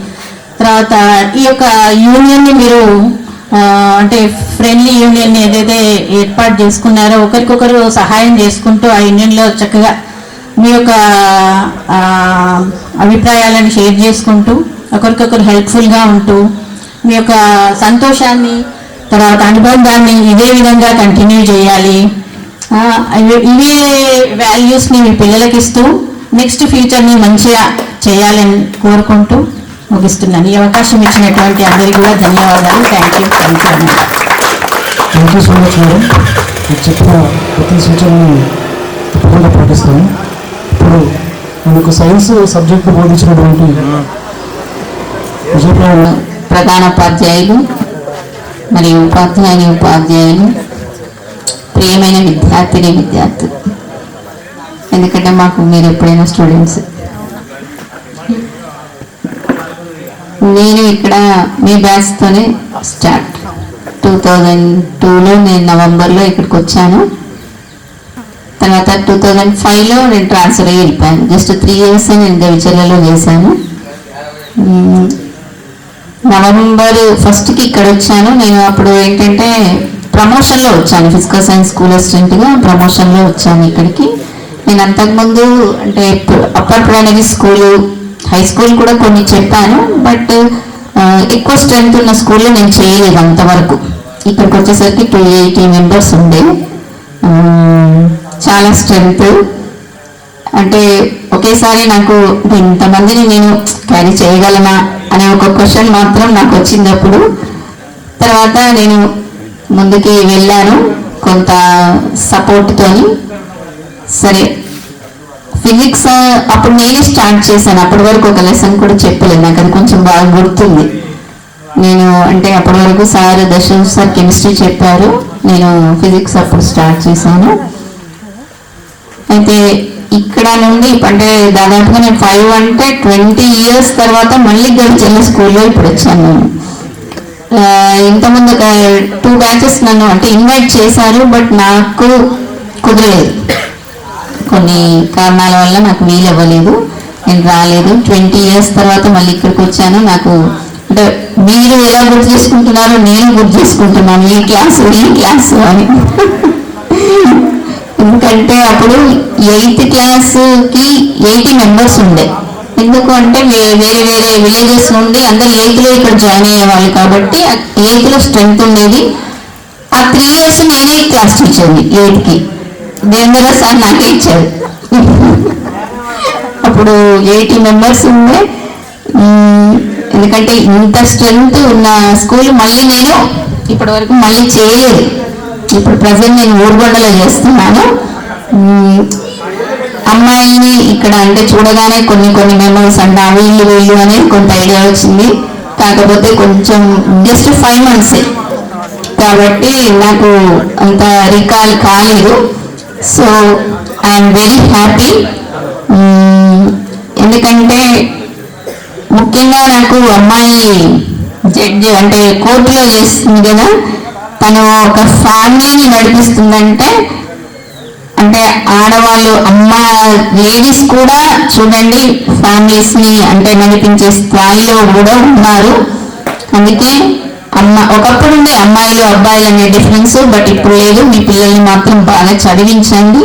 తర్వాత ఈ యొక్క యూనియన్ని మీరు అంటే ఫ్రెండ్లీ యూనియన్ ఏదైతే ఏర్పాటు చేసుకున్నారో ఒకరికొకరు సహాయం చేసుకుంటూ ఆ యూనియన్లో చక్కగా మీ యొక్క అభిప్రాయాలను షేర్ చేసుకుంటూ ఒకరికొకరు హెల్ప్ఫుల్గా ఉంటూ మీ యొక్క సంతోషాన్ని తర్వాత అనుబంధాన్ని ఇదే విధంగా కంటిన్యూ చేయాలి. ఇవే వాల్యూస్ని మీ పిల్లలకి ఇస్తూ నెక్స్ట్ ఫ్యూచర్ని మంచిగా చేయాలని కోరుకుంటూ ముగిస్తున్నాను. ఈ అవకాశం ఇచ్చినటువంటి అందరికీ కూడా ధన్యవాదాలు. Thank you so much madam. మీరు చెప్పిన ప్రతి సూచనని తప్పకుండా పాటిస్తాను. ఇప్పుడు మనకు సైన్స్ సబ్జెక్టు బోధించినటువంటి ప్రధానోపాధ్యాయులు మరియు ఉపాధ్యాయులు, ప్రియమైన విద్యార్థులు, ఎందుకంటే మాకు మీరు ఎప్పుడైనా స్టూడెంట్స్. నేను ఇక్కడ మీ బ్యాచ్తోనే స్టార్ట్ 2002లో నేను నవంబర్లో ఇక్కడికి వచ్చాను. తర్వాత 2005లో నేను ట్రాన్స్ఫర్ అయ్యి వెళ్ళిపోయాను. జస్ట్ 3 years నేను గవిచర్లలో చేశాను. నవంబర్ 1కి ఇక్కడ వచ్చాను. నేను అప్పుడు ఏంటంటే ప్రమోషన్లో వచ్చాను, ఫిజికల్ సైన్స్ స్కూల్ అసిస్టెంట్గా ప్రమోషన్లో వచ్చాను ఇక్కడికి. నేను అంతకుముందు అంటే upper primary school, high school కూడా కొన్ని చెప్పాను. బట్ ఎక్కువ స్ట్రెంత్ ఉన్న స్కూల్లో నేను చేయలేదు అంతవరకు. ఇక్కడికి వచ్చేసరికి 280 members ఉండే, చాలా స్ట్రెంత్. అంటే ఒకేసారి నాకు ఇంతమందిని నేను క్యారీ చేయగలనా అనే ఒక క్వశ్చన్ మాత్రం నాకు వచ్చినప్పుడు తర్వాత నేను ముందుకి వెళ్ళాను కొంత సపోర్ట్తోని. సరే ఫిజిక్స్ అప్పుడు నేనే స్టార్ట్ చేశాను. అప్పటి వరకు ఒక లెసన్ కూడా చెప్పలేదు, నాకు అది కొంచెం బాగా గుర్తుంది. నేను అంటే అప్పటి వరకు సార్ దశరథ్ సార్ కెమిస్ట్రీ చెప్పారు, నేను ఫిజిక్స్ అప్పుడు స్టార్ట్ చేశాను. అయితే ఇక్కడ నుండి అంటే దాదాపుగా నేను 5 అంటే 20 years తర్వాత మళ్ళీ గడిచెల్ల స్కూల్లో ఇప్పుడు వచ్చాను. ఇంతకుముందు 2 batches నన్ను అంటే ఇన్వైట్ చేశారు, బట్ నాకు కుదరలేదు, కొన్ని కారణాల వల్ల నాకు వీలు అవ్వలేదు. నేను రాలేదు. 20 years తర్వాత మళ్ళీ ఇక్కడికి వచ్చాను. నాకు అంటే మీరు ఎలా గుర్తు చేసుకుంటున్నారో నేను గుర్తు చేసుకుంటున్నాను ఈ క్లాసు అని. ఎందుకంటే అప్పుడు 8th క్లాస్కి 80 members ఉండే. ఎందుకు అంటే వేరే వేరే విలేజెస్ నుండి అందరు 8th ఇక్కడ జాయిన్ అయ్యేవాళ్ళు కాబట్టి 8th స్ట్రెంగ్త్ ఉండేది. ఆ 3 years నేనే క్లాస్ టీచర్ని 8th. దేవేంద్ర సార్ నాకే ఇచ్చారు. అప్పుడు 80 members ఉండే. ఎందుకంటే ఇంత స్ట్రెంగ్త్ ఉన్న స్కూల్ మళ్ళీ నేను ఇప్పటి వరకు మళ్ళీ చేయలేదు. ఇప్పుడు ప్రజెంట్ నేను ఊరుగొండలో చేస్తున్నాను. అమ్మాయిని ఇక్కడ అంటే చూడగానే కొన్ని మెమరీస్ అంటే వీళ్ళు అనేది కొంత ఐడియా వచ్చింది. కాకపోతే కొంచెం జస్ట్ 5 months కాబట్టి నాకు అంత రికాల్ కాలేదు. So I'm very happy. ఎందుకంటే ముఖ్యంగా నాకు అమ్మాయి జడ్జి అంటే కోర్టులో చేస్తుంది కదా, తను ఒక ఫ్యామిలీని నడిపిస్తుందంటే అంటే ఆడవాళ్ళు లేడీస్ కూడా చూడండి ఫ్యామిలీస్ని అంటే నడిపించే స్థాయిలో కూడా ఉన్నారు. అందుకే ఒకప్పుడు ఉండే అమ్మాయిలు అబ్బాయిలు అనే డిఫరెన్స్, బట్ ఇప్పుడు లేదు. మీ పిల్లల్ని మాత్రం బాగా చదివించండి.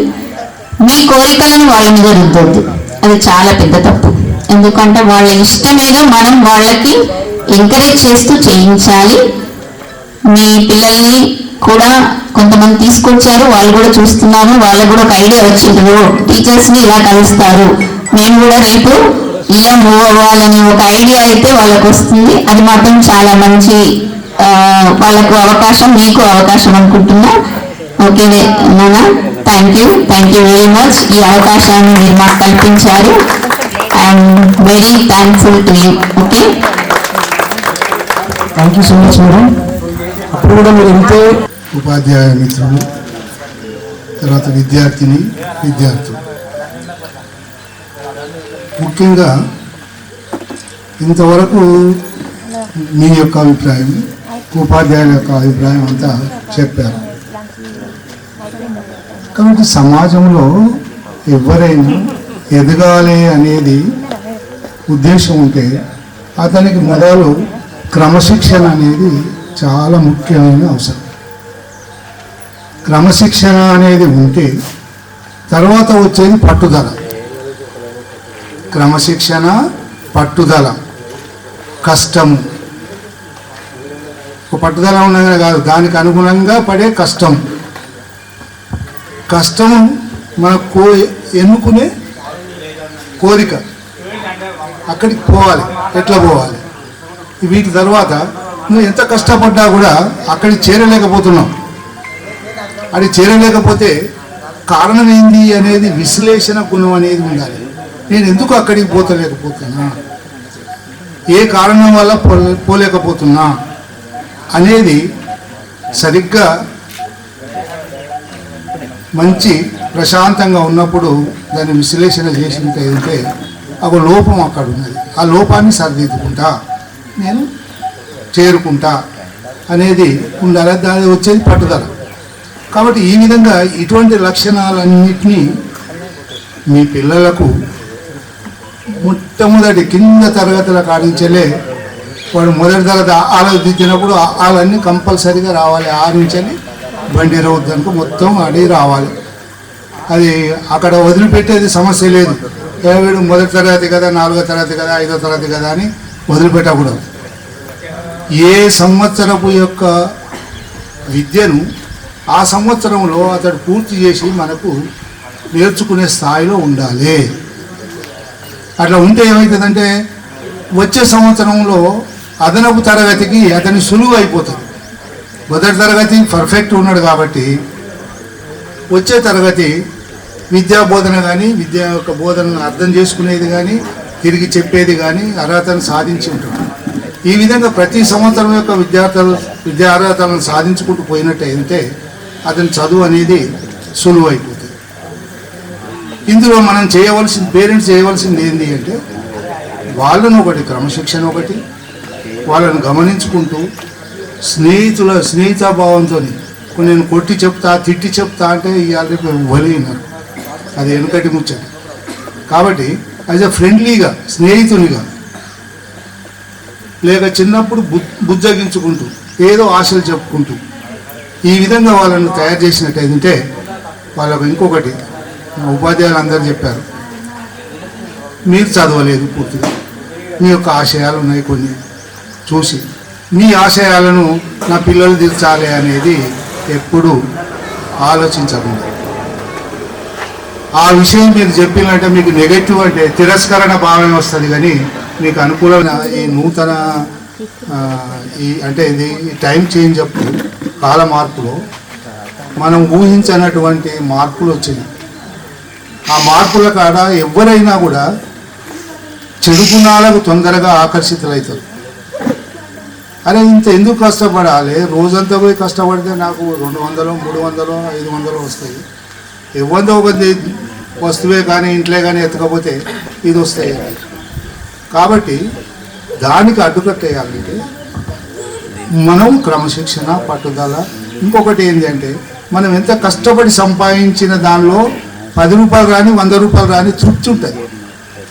మీ కోరికలను వాళ్ళ మీద రుద్దొద్దు, అది చాలా పెద్ద తప్పు. ఎందుకంటే వాళ్ళ ఇష్టమేదో మనం వాళ్ళకి ఎంకరేజ్ చేస్తూ చేయించాలి. మీ పిల్లల్ని కూడా కొంతమంది తీసుకొచ్చారు, వాళ్ళు కూడా చూస్తున్నారు. వాళ్ళకు కూడా ఒక ఐడియా వచ్చింది, టీచర్స్ని ఇలా కలుస్తారు, మేము కూడా రేపు ఇలా మూవ్ అవ్వాలని ఒక ఐడియా అయితే వాళ్ళకు వస్తుంది. అది మాత్రం చాలా మంచి వాళ్ళకు అవకాశం, మీకు అవకాశం అనుకుంటున్నా. ఓకే నాన్న, థ్యాంక్ యూ వెరీ మచ్. ఈ అవకాశాన్ని మీరు మాకు కల్పించారు. I'm very thankful to you. Okay, thank you so much madam. అప్పుడు కూడా మీరు ఎంతో ఉపాధ్యాయ మిత్రులు, తర్వాత విద్యార్థులు, ముఖ్యంగా ఇంతవరకు మీ యొక్క అభిప్రాయం, ఉపాధ్యాయుల యొక్క అభిప్రాయం అంతా చెప్పారు. కాబట్టి సమాజంలో ఎవరైనా ఎదగాలి అనేది ఉద్దేశం ఉంటే అతనికి మొదలు క్రమశిక్షణ అనేది చాలా ముఖ్యమైన అవసరం. క్రమశిక్షణ అనేది ఉంటే తర్వాత వచ్చేది పట్టుదల. క్రమశిక్షణ, పట్టుదల, కష్టము. ఒక పట్టుదల ఉండగానే కాదు, దానికి అనుగుణంగా పడే కష్టము మన ఎన్నుకునే కోరిక, అక్కడికి పోవాలి. ఎట్లా పోవాలి? వీటి తర్వాత నువ్వు ఎంత కష్టపడ్డా కూడా అక్కడికి చేరలేకపోతున్నావు. అది చేరలేకపోతే కారణం ఏంది అనేది విశ్లేషణ గుణం అనేది ఉండాలి. నేను ఎందుకు అక్కడికి పోతలేకపోతున్నా, ఏ కారణం వల్ల పోలేకపోతున్నా అనేది సరిగ్గా మంచి ప్రశాంతంగా ఉన్నప్పుడు దాన్ని విశ్లేషణ చేసినట్టయితే ఒక లోపం అక్కడ ఉన్నది. ఆ లోపాన్ని సరిదిద్దుకుంటా నేను చేరుకుంటా అనేది ఉండాలి. దాని వచ్చేది పట్టుదల. కాబట్టి ఈ విధంగా ఇటువంటి లక్షణాలన్నింటినీ మీ పిల్లలకు మొట్టమొదటి కింద తరగతుల కాడించలే వాడు మొదటి తరగతి ఆలోచించినప్పుడు వాళ్ళన్నీ కంపల్సరీగా రావాలి. 6 నుంచి బండి రౌద్దానికి మొత్తం అడిగి రావాలి. అది అక్కడ వదిలిపెట్టేది సమస్య లేదు. వీడు మొదటి తరగతి కదా, 4వ తరగతి కదా, 5వ తరగతి కదా అని వదిలిపెట్టకూడదు. ఏ సంవత్సరపు యొక్క విద్యను ఆ సంవత్సరంలో అతడు పూర్తి చేసి మనకు నేర్చుకునే స్థాయిలో ఉండాలి. అట్లా ఉంటే ఏమవుతుందంటే వచ్చే సంవత్సరంలో అదనపు తరగతికి అతని సులువు అయిపోతుంది. మొదటి తరగతి పర్ఫెక్ట్ ఉన్నాడు కాబట్టి వచ్చే తరగతి విద్యా బోధన కానీ, విద్య యొక్క బోధనను అర్థం చేసుకునేది కానీ, తిరిగి చెప్పేది కానీ అర్హతను సాధించి ఉంటాడు. ఈ విధంగా ప్రతి సంవత్సరం యొక్క విద్యా అర్హతలను సాధించుకుంటూ పోయినట్టయితే అతని చదువు అనేది సులువు అయిపోతుంది. ఇందులో మనం పేరెంట్స్ చేయవలసింది ఏంటి అంటే వాళ్ళను క్రమశిక్షణ వాళ్ళను గమనించుకుంటూ స్నేహితాభావంతో నేను కొట్టి చెప్తా, తిట్టి చెప్తా అంటే ఇవాళ రేపు వలిగినారు. అది వెనుకటి ముచ్చట. కాబట్టి యాజ్ ఎ ఫ్రెండ్లీగా, స్నేహితునిగా, లేక చిన్నప్పుడు బుజ్జగించుకుంటూ ఏదో ఆశలు చెప్పుకుంటూ ఈ విధంగా వాళ్ళని తయారు చేసినట్టయితే వాళ్ళకు ఇంకొకటి ఉపాధ్యాయులు అందరూ చెప్పారు, మీరు చదవలేదు పూర్తిగా, మీ యొక్క ఆశయాలు ఉన్నాయి కొన్ని చూసి మీ ఆశయాలను నా పిల్లలు తీర్చాలి అనేది ఎప్పుడు ఆలోచించకుండా ఆ విషయం మీరు చెప్పినట్టే మీకు నెగటివ్ అంటే తిరస్కరణ భావమే వస్తుంది, కానీ మీకు అనుకూలమైన ఈ నూతన అంటే ఇది టైం చేంజ్ అప్పుడు కాల మార్పులో మనం ఊహించినటువంటి మార్పులు వచ్చినాయి. ఆ మార్పుల కాడ ఎవరైనా కూడా చెడు గుణాలకు తొందరగా ఆకర్షితులవుతారు. అరే ఇంత ఎందుకు కష్టపడాలి, రోజంతా పోయి కష్టపడితే నాకు 200, 300, 500 వస్తాయి, ఎవరిదో ఒక వస్తువే కానీ ఇంట్లో కానీ ఎత్తకపోతే ఇది వస్తాయి. కాబట్టి దానికి అడ్డుకట్టేయాలంటే మనం క్రమశిక్షణ, పట్టుదల. ఇంకొకటి ఏంటంటే మనం ఎంత కష్టపడి సంపాదించిన దానిలో 10 రూపాయలు రాని 100 రూపాయలు రాని తృప్తి ఉంటుంది.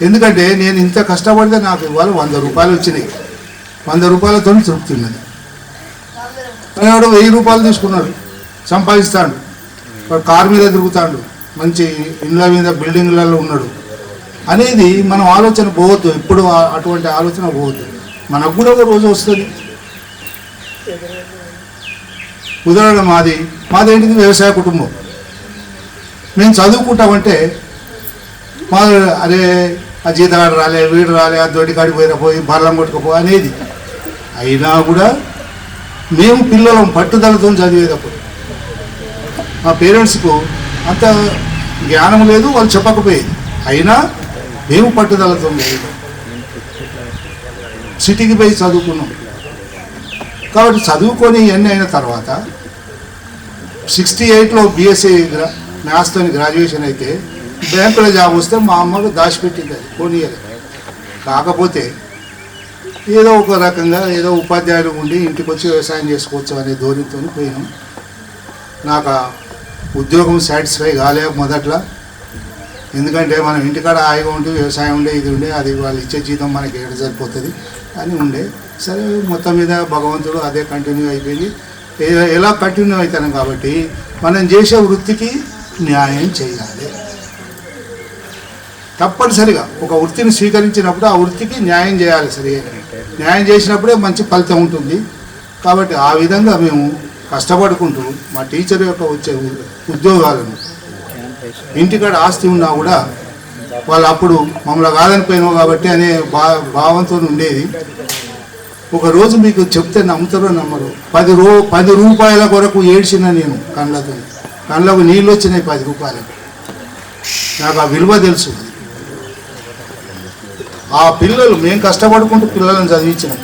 ఎందుకంటే నేను ఇంత కష్టపడితే నాకు ఇవాళ 100 రూపాయలు వచ్చినాయి, 100 రూపాయలతో తృప్తి ఉన్నది. వాడు 1000 రూపాయలు తీసుకున్నాడు, సంపాదిస్తాడు, వాడు కారు మీద తిరుగుతాడు, మంచి ఇళ్ళ మీద బిల్డింగ్లలో ఉన్నాడు అనేది మనం ఆలోచన పోవద్దు. ఎప్పుడు అటువంటి ఆలోచన పోవద్దు. మనకు కూడా ఒక రోజు వస్తుంది. ఉదాహరణ మాదేంటిది వ్యవసాయ కుటుంబం. మేము చదువుకుంటామంటే అరే ఆ జీతగాడు రాలే, వీడు రాలే, ఆ దొడ్డి కాడికి పోయి బర్లం కొట్టుకుపో అనేది. అయినా కూడా మేము పిల్లలం పట్టుదలతో చదివేటప్పుడు మా పేరెంట్స్కు అంత జ్ఞానం లేదు, వాళ్ళు చెప్పకపోయేది. అయినా మేము పట్టుదలతో సిటీకి పోయి చదువుకున్నాం. కాబట్టి చదువుకొని ఇవన్నీ అయిన తర్వాత 68లో బీఎస్సీ మ్యాథ్స్తో గ్రాడ్యుయేషన్ అయితే బ్యాంకులో జాబ్ వస్తే మా అమ్మకు దాచిపెట్టింది, అది పోనీయలే. కాకపోతే ఏదో ఒక రకంగా ఏదో ఉపాధ్యాయులు ఉండి ఇంటికి వచ్చి వ్యవసాయం చేసుకోవచ్చు అనే ధోరణితో పోయినాం. నాకు ఆ ఉద్యోగం సాటిస్ఫై కాలే మొదట్లో. ఎందుకంటే మనం ఇంటికాడ హాయిగా ఉంటే వ్యవసాయం ఉండే, ఇది ఉండే, అది వాళ్ళు ఇచ్చే జీతం మనకి ఏడు సరిపోతుంది అని ఉండే. సరే మొత్తం మీద భగవంతుడు అదే కంటిన్యూ అయిపోయింది. ఎలా కంటిన్యూ అవుతాను కాబట్టి మనం చేసే వృత్తికి న్యాయం చేయాలి. తప్పనిసరిగా ఒక వృత్తిని స్వీకరించినప్పుడు ఆ వృత్తికి న్యాయం చేయాలి. సరే న్యాయం చేసినప్పుడే మంచి ఫలితం ఉంటుంది. కాబట్టి ఆ విధంగా మేము కష్టపడుకుంటూ మా టీచర్ యొక్క వచ్చే ఉద్యోగాలను, ఇంటికాడ ఆస్తి ఉన్నా కూడా వాళ్ళు అప్పుడు మమ్మల్ని కాదనిపోయినావు కాబట్టి అనే భావంతో ఉండేది. ఒకరోజు మీకు చెప్తే నమ్ముతారో నమ్మరు, 10 రూపాయల కొరకు ఏడ్చిన నేను కళ్ళకు నీళ్ళు వచ్చినాయి 10 రూపాయలకు. నాకు ఆ విలువ తెలుసు. ఆ పిల్లలు మేము కష్టపడుకుంటూ పిల్లలను చదివించినాం.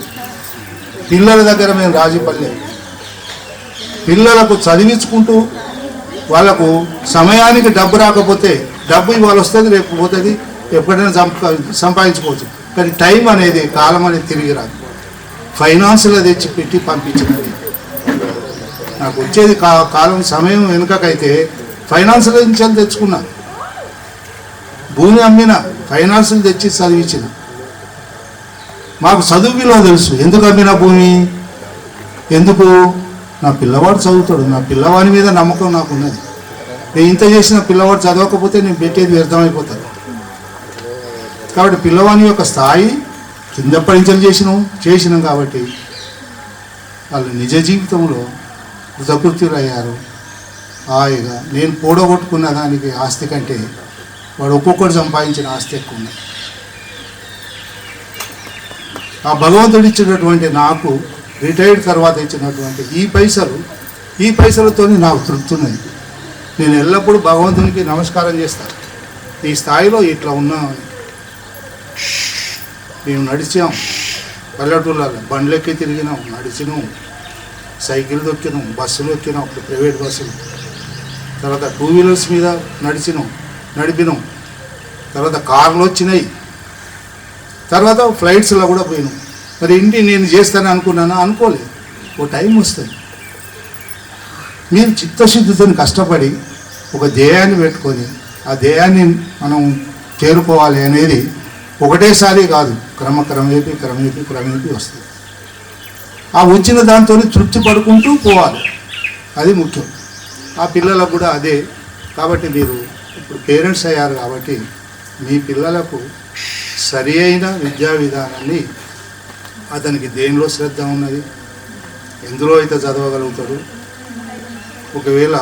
పిల్లల దగ్గర మేము రాజీ పడలేము. పిల్లలకు చదివించుకుంటూ వాళ్ళకు సమయానికి డబ్బు రాకపోతే, డబ్బు ఇవాళ వస్తుంది రేపు పోతుంది, ఎప్పుడైనా సంపాదించుకోవచ్చు, కానీ టైం అనేది, కాలం అనేది తిరిగి రాదు. ఫైనాన్స్లో తెచ్చి పెట్టి పంపించినది నాకు వచ్చేది కాలం సమయం వెనుకకైతే ఫైనాన్స్లో నుంచి తెచ్చుకున్నా, భూమి అమ్మిన, ఫైనాన్స్లు తెచ్చి చదివించిన. మాకు చదువు విలువ తెలుసు. ఎందుకు అమ్మిన భూమి, ఎందుకు నా పిల్లవాడు చదువుతాడు, నా పిల్లవాడి మీద నమ్మకం నాకు ఉన్నది. నేను ఇంత చేసిన పిల్లవాడు చదవకపోతే నేను పెట్టేది వ్యర్థమైపోతుంది. కాబట్టి పిల్లవాని యొక్క స్థాయి కింద పడించలు చేసినాం కాబట్టి వాళ్ళు నిజ జీవితంలో కృతకృత్యులయ్యారు. హాయిగా నేను పూడగొట్టుకున్న దానికి ఆస్తి కంటే వాడు ఒక్కొక్కటి సంపాదించిన ఆస్తి ఎక్కువ ఉన్నది. ఆ భగవంతుడు ఇచ్చినటువంటి నాకు రిటైర్డ్ తర్వాత ఇచ్చినటువంటి ఈ పైసలతో నాకు తృప్తి ఉన్నది. నేను ఎల్లప్పుడూ భగవంతునికి నమస్కారం చేస్తాను. ఈ స్థాయిలో ఇట్లా ఉన్నామని. మేము నడిచాం, పల్లెటూళ్ళలో బండ్లెక్కి తిరిగినాం, నడిచినాం, సైకిల్ దొక్కినాం, బస్సులు ఎక్కినాం, అప్పుడు ప్రైవేట్ బస్సులు, తర్వాత 2 వీలర్స్ మీద నడిపినాం, తర్వాత కార్లు వచ్చినాయి, తర్వాత ఫ్లైట్స్లో కూడా పోయినాం. మరి ఇంటి నేను చేస్తాను అనుకున్నాను, అనుకోలేదు. ఓ టైం వస్తుంది. మీరు చిత్తశుద్ధితో కష్టపడి ఒక ధ్యేయాన్ని పెట్టుకొని ఆ ధ్యేయాన్ని మనం చేరుకోవాలి అనేది ఒకటేసారి కాదు, క్రమేపీ వస్తుంది. ఆ వచ్చిన దాంతో తృప్తి పడుకుంటూ పోవాలి, అది ముఖ్యం. ఆ పిల్లలకు కూడా అదే. కాబట్టి మీరు ఇప్పుడు పేరెంట్స్ అయ్యారు కాబట్టి మీ పిల్లలకు సరి అయిన విద్యా విధానాన్ని, అతనికి దేనిలో శ్రద్ధ ఉన్నది, ఎందులో అయితే చదవగలుగుతాడు, ఒకవేళ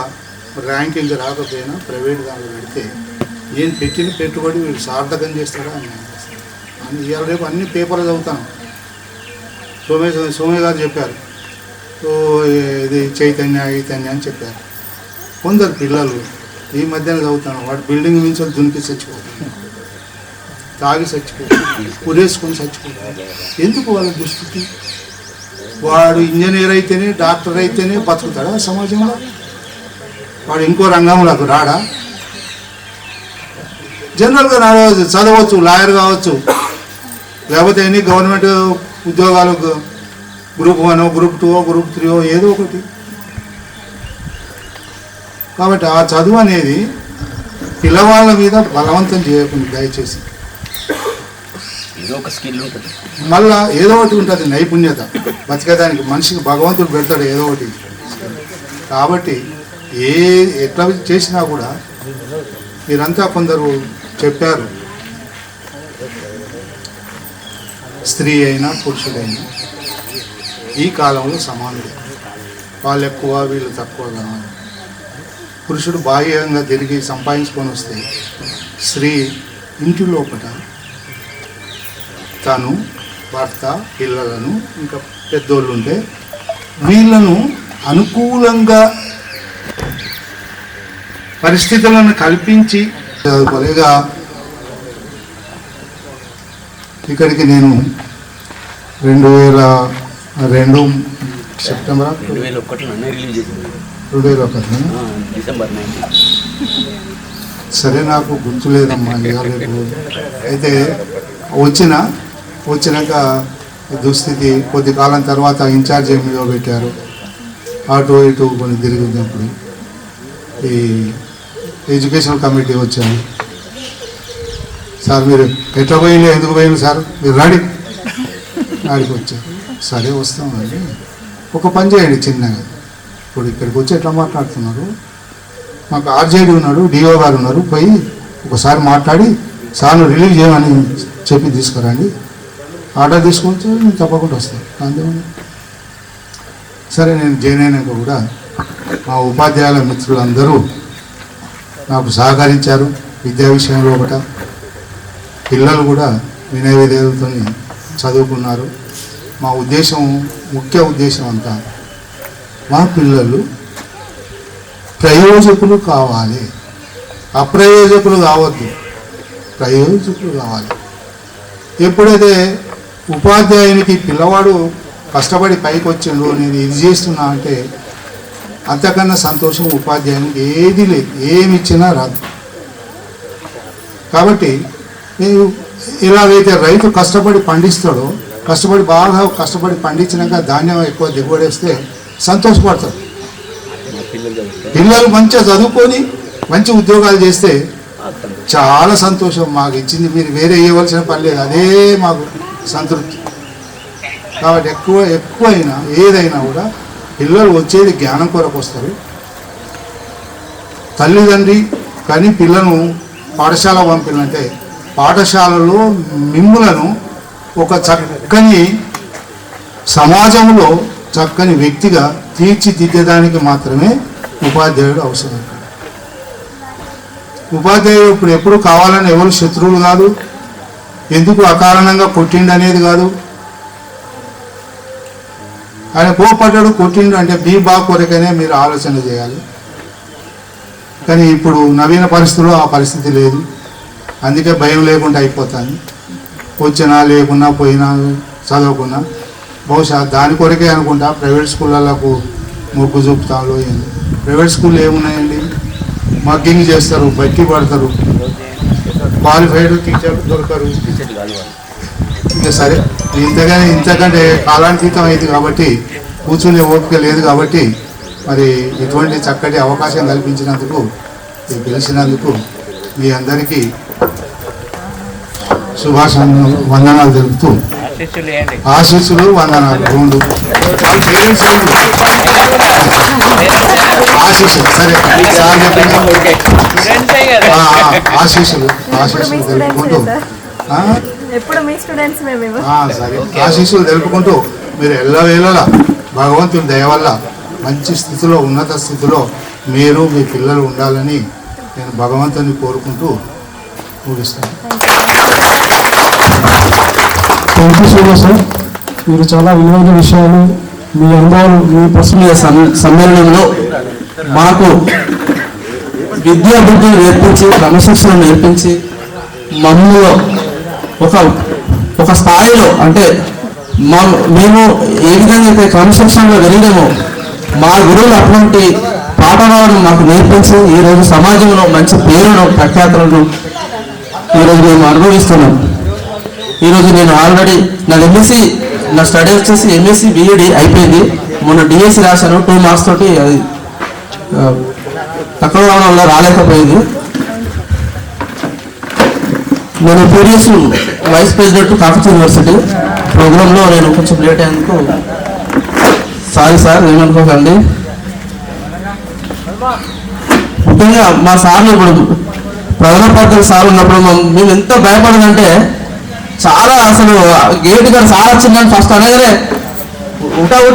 ర్యాంకింగ్ రాకపోయినా ప్రైవేట్ దాంట్లో పెడితే ఏం పెట్టిన పెట్టుబడి వీడు సార్థకం చేస్తాడా అని ఇవాళ రేపు అన్ని పేపర్లు చదువుతాను. సోమయ్య గారు చెప్పారు, ఇది చైతన్య అని చెప్పారు. కొందరు పిల్లలు ఈ మధ్యన చదువుతాను, వాడు బిల్డింగ్ నుంచి దునికి చచ్చిపోతాడు, తాగి చచ్చిపోతాడు, పురేసుకొని చచ్చిపోతాడు. ఎందుకు వాళ్ళ దృష్టికి? వాడు ఇంజనీర్ అయితేనే, డాక్టర్ అయితేనే బతుకుతాడా సమాజంలో? వాడు ఇంకో రంగంలోకి రాడా? జనరల్గా రావచ్చు, చదవచ్చు, లాయర్ కావచ్చు, లేకపోతే ఎన్ని గవర్నమెంట్ ఉద్యోగాలు గ్రూప్ 1, గ్రూప్ 2, గ్రూప్ 3 ఏదో ఒకటి. కాబట్టి ఆ చదువు అనేది పిల్లవాళ్ళ మీద బలవంతం చేయకుండా దయచేసి. మళ్ళా ఏదో ఒకటి ఉంటుంది, నైపుణ్యత బతికేదానికి మనిషికి భగవంతుడు పెడతాడు ఏదో ఒకటి. కాబట్టి ఎట్లా చేసినా కూడా మీరంతా కొందరు చెప్పారు, స్త్రీ అయినా పురుషుడైనా ఈ కాలంలో సమానుడే, వాళ్ళు ఎక్కువ వీళ్ళు తక్కువ కావాలి. పురుషుడు బాహ్యంగా తిరిగి సంపాదించుకొని వస్తే స్త్రీ ఇంటి లోపల తను, భర్త, పిల్లలను, ఇంకా పెద్దోళ్ళు ఉంటే వీళ్ళను అనుకూలంగా పరిస్థితులను కల్పించి చదువుకోలేగా. ఇక్కడికి నేను 2002 సెప్టెంబర్ 2001 సరే నాకు గుర్తులేదమ్మా. అయితే వచ్చినాక దుస్థితి కొద్ది కాలం తర్వాత ఇన్ఛార్జ్ ఎంఈఓ పెట్టారు. అటు ఇటు కొన్ని తిరిగినప్పుడు ఈ ఎడ్యుకేషన్ కమిటీ వచ్చాను. సార్ మీరు ఎట్లా పోయింది, ఎందుకు పోయింది సార్, మీరు రాడి ఆడికి వచ్చారు. సరే వస్తామండి, ఒక పని చేయండి చిన్నగా. ఇప్పుడు ఇక్కడికి వచ్చి ఎట్లా మాట్లాడుతున్నారు, మాకు ఆర్జేడీ ఉన్నాడు, డిఓ గారు ఉన్నారు, పోయి ఒకసారి మాట్లాడి సార్ను రిలీవ్ చేయమని చెప్పి తీసుకురండి, ఆర్డర్ తీసుకొచ్చి నేను తప్పకుండా వస్తాను అంతేమని. సరే నేను జాయిన్ అయినాక కూడా మా ఉపాధ్యాయుల మిత్రులందరూ నాకు సహకరించారు విద్యా విషయంలో. ఒకట పిల్లలు కూడా వినయ విధేయతతో చదువుకున్నారు. మా ఉద్దేశం, ముఖ్య ఉద్దేశం అంతా మా పిల్లలు ప్రయోజకులు కావాలి, అప్రయోజకులు కావద్దు, ప్రయోజకులు కావాలి. ఎప్పుడైతే ఉపాధ్యాయునికి పిల్లవాడు కష్టపడి పైకి వచ్చిండు, నేను ఇది చేస్తున్నా అంటే అంతకన్నా సంతోషం ఉపాధ్యాయునికి ఏది లేదు, ఏమి ఇచ్చినా రాదు. కాబట్టి నేను ఎలాగైతే రైతు కష్టపడి పండిస్తాడో, బాగా కష్టపడి పండించినాక ధాన్యం ఎక్కువ దిగుబడి వస్తే సంతోషపడతాడు. పిల్లలు మంచిగా చదువుకొని మంచి ఉద్యోగాలు చేస్తే చాలా సంతోషం. మాకు ఇచ్చింది మీరు వేరే ఇవ్వాల్సిన పని లేదు, అదే మాకు సంతృప్తి. కాబట్టి ఎక్కువైనా ఏదైనా కూడా పిల్లలు వచ్చేది జ్ఞానం కొరకు వస్తారు. తల్లిదండ్రి కానీ పిల్లలను పాఠశాల పంపినంటే పాఠశాలలో మిమ్ములను ఒక చక్కని సమాజంలో చక్కని వ్యక్తిగా తీర్చిదిద్దడానికి మాత్రమే ఉపాధ్యాయుడు అవసరం. ఉపాధ్యాయుడు ఇప్పుడు ఎప్పుడు కావాలని ఎవరు శత్రువులు కాదు, ఎందుకు అకారణంగా కొట్టిండు అనేది కాదు. ఆయన కోపడ్డాడు, కొట్టిండు అంటే మీ బాగా కొరకనే మీరు ఆలోచన చేయాలి. కానీ ఇప్పుడు నవీన పరిస్థితుల్లో ఆ పరిస్థితి లేదు, అందుకే భయం లేకుండా అయిపోతాను. వచ్చినా లేకున్నా పోయినా చదవకున్నా బహుశా దాని కొరకే అనుకుంటా ప్రైవేట్ స్కూళ్ళకు మొగ్గు చూపుతాలో ఏంది. ప్రైవేట్ స్కూళ్ళు ఏమున్నాయండి, మగ్గింగ్ చేస్తారు, బట్టి పడతారు, క్వాలిఫైడ్ టీచర్లు దొరకరు. ఇంకా సరే ఇంతకంటే కాలాంతీతం అయింది కాబట్టి కూర్చునే ఓపిక లేదు. కాబట్టి మరి ఇటువంటి చక్కటి అవకాశం కల్పించినందుకు, పిలిచినందుకు మీ అందరికీ శుభాశంసలు వందనాలు తెలుపుతూ ఆశీస్సులు వందనాలు రెండు వాళ్ళ పేరెంట్స్ ఆశీస్సులు సరే సార్ ఆశీస్సులు తెలుపుకుంటూ ఎప్పుడు మీ స్టూడెంట్స్ మేము సరే ఆశీస్సులు తెలుపుకుంటూ మీరు ఎల్లవేళలా భగవంతుని దయ వల్ల మంచి స్థితిలో ఉన్నత స్థితిలో మీరు మీ పిల్లలు ఉండాలని నేను భగవంతుని కోరుకుంటూ ముగిస్తాను. Thank you so much sir. మీరు చాలా విలువైన విషయాలు మీ అనుభవాలు మీ ప్రశ్నల సమ్మేళనంలో మాకు విద్యా బుద్ధులు నేర్పించి క్రమశిక్షణ నేర్పించి మమ్మల్ని ఒక స్థాయిలో అంటే మేము ఏ విధంగా అయితే క్రమశిక్షణలో వెలిగామో మా గురువులు అటువంటి పాఠాలను మాకు నేర్పించి ఈరోజు సమాజంలో మంచి పేరును ప్రఖ్యాతులను ఈరోజు మేము అనుభవిస్తున్నాం. ఈరోజు నేను ఆల్రెడీ నా స్టడీ వచ్చేసి ఎంఎస్సి బిఈడి అయిపోయింది. మొన్న డిఎస్సి రాశాను 2 మార్క్స్ తోటి. అది తక్కువ రావడం వల్ల రాలేకపోయింది. నేను previous vice president Kakatiya university ప్రోగ్రాంలో నేను కొంచెం లేట్ అయ్యేందుకు సారీ సార్, ఏమనుకోకండి. ముఖ్యంగా మా సార్లు ఇప్పుడు ప్రధానోపాధ్యాయుల సార్ ఉన్నప్పుడు మేము ఎంత భయపడదంటే చాలా అసలు గేట్ గారు సార్ వచ్చిందని ఫస్ట్ అనగానే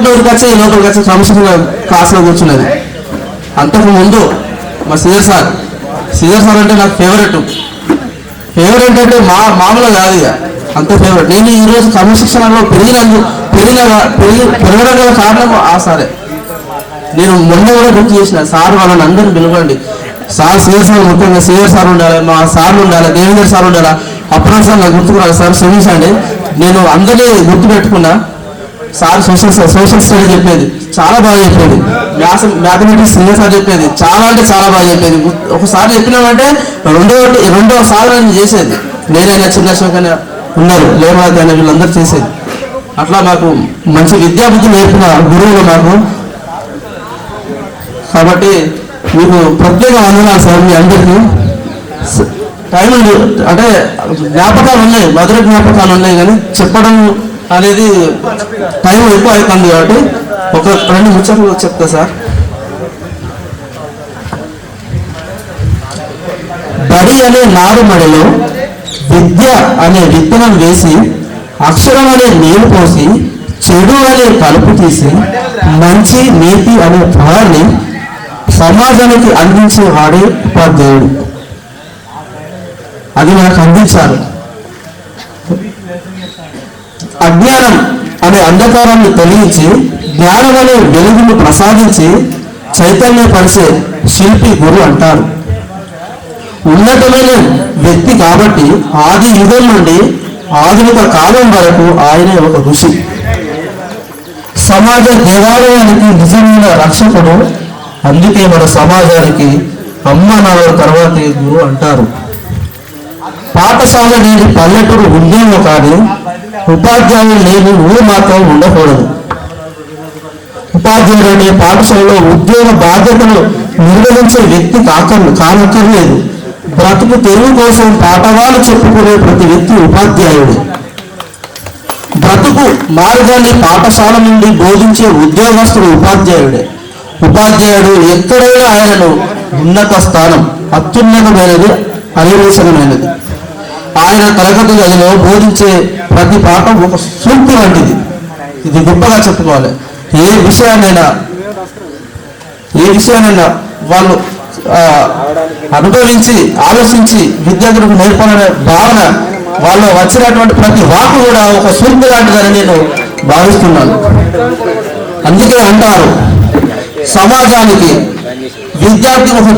ఊరికి వచ్చి లోపలికి వచ్చి క్రమశిక్షణ క్లాస్లో కూర్చున్నది. అంతకు ముందు మా సీనియర్ సార్ అంటే నాకు ఫేవరెట్ అంటే మామూలుగా కాదు ఇక అంత ఫేవరెట్. నేను ఈరోజు క్రమశిక్షణలో పెరగడం గల కారణం ఆ సారే. నేను మొన్న కూడా గుర్తు చేసిన సార్ వాళ్ళని అందరినీ పిలవండి సార్, సీనియర్ సార్, ముఖ్యంగా సీనియర్ సార్ ఉండాలి, మా సార్లు ఉండాలి, దేవేంద్ర సార్ ఉండాలి, అప్పుడు సార్ నాకు గుర్తుకురాలి సార్, క్షమించండి. నేను అందరినీ గుర్తుపెట్టుకున్నా. సార్ సోషల్ స్టడీ చెప్పేది చాలా బాగా చెప్పేది, మ్యాథమెటిక్స్ సీనియర్ సార్ చెప్పేది చాలా అంటే చాలా బాగా చెప్పేది. ఒకసారి చెప్పినామంటే రెండవ సార్ నేను చేసేది, నేనైనా చిన్న శోకైనా ఉన్నారు లేవైనా వీళ్ళందరూ చేసేది. అట్లా మాకు మంచి విద్యాబుద్ధి నేర్పిన గురువులు మాకు. కాబట్టి మీకు ప్రత్యేక వందనాలు సార్ మీ అందరికీ. టైం అంటే జ్ఞాపకాలు ఉన్నాయి, మధుర జ్ఞాపకాలు ఉన్నాయి, కానీ చెప్పడం అనేది టైం ఎక్కువ అవుతుంది. కాబట్టి ఒక 2 ముచ్చట్లు చెప్తా సార్. బడి అనే నారుమడిలో విద్య అనే విత్తనం వేసి అక్షరం అనే నీరు పోసి చెడు అనే కలుపు తీసి మంచి నీతి అనే ఫలాన్ని సమాజానికి అందించేవాడే ఉపాధ్యాయుడు. అది మనకు అందించారు. అజ్ఞానం అనే అంధకారాన్ని తొలగించి జ్ఞానం అనే వెలుగును ప్రసాదించి చైతన్యపరిచే శిల్పి గురు అంటారు. ఉన్నతమైన వ్యక్తి కాబట్టి ఆది యుగం నుండి ఆధునిక కాలం వరకు ఆయనే ఒక ఋషి. సమాజ దేవాలయానికి నిజమైన రక్షకుడు. అందుకే మన సమాజానికి అమ్మ నాన్న తర్వాతే గురువు అంటారు. పాఠశాల లేని పల్లెటూరు ఉండేమో కానీ ఉపాధ్యాయులు లేని ఊరు మాత్రం ఉండకూడదు. ఉపాధ్యాయుడు అనే పాఠశాలలో ఉద్యోగ బాధ్యతలు నిర్వహించే వ్యక్తి కానక్కర్లేదు. బ్రతుకు తెరువు కోసం పాఠవాలు చెప్పుకునే ప్రతి వ్యక్తి ఉపాధ్యాయుడు. బ్రతుకు మార్గాన్ని పాఠశాల నుండి బోధించే ఉద్యోగస్తుడు ఉపాధ్యాయుడే. ఉపాధ్యాయుడు ఎక్కడైనా ఆయనను ఉన్నత స్థానం, అత్యున్నతమైనది, అనిర్వచనమైనది. ఆయన తరగతి గదిలో బోధించే ప్రతి పాఠం ఒక సూక్తి వంటిది. ఇది గొప్పగా చెప్పుకోవాలి. ఏ విషయాన్నైనా వాళ్ళు అనుభవించి ఆలోచించి విద్యార్థులకు నేర్పాలనే భావన వాళ్ళు వచ్చినటువంటి ప్రతి వాకు కూడా ఒక సూక్తి లాంటిదని నేను భావిస్తున్నాను. అందుకే అంటారు, సమాజానికి విద్యార్థి ఒక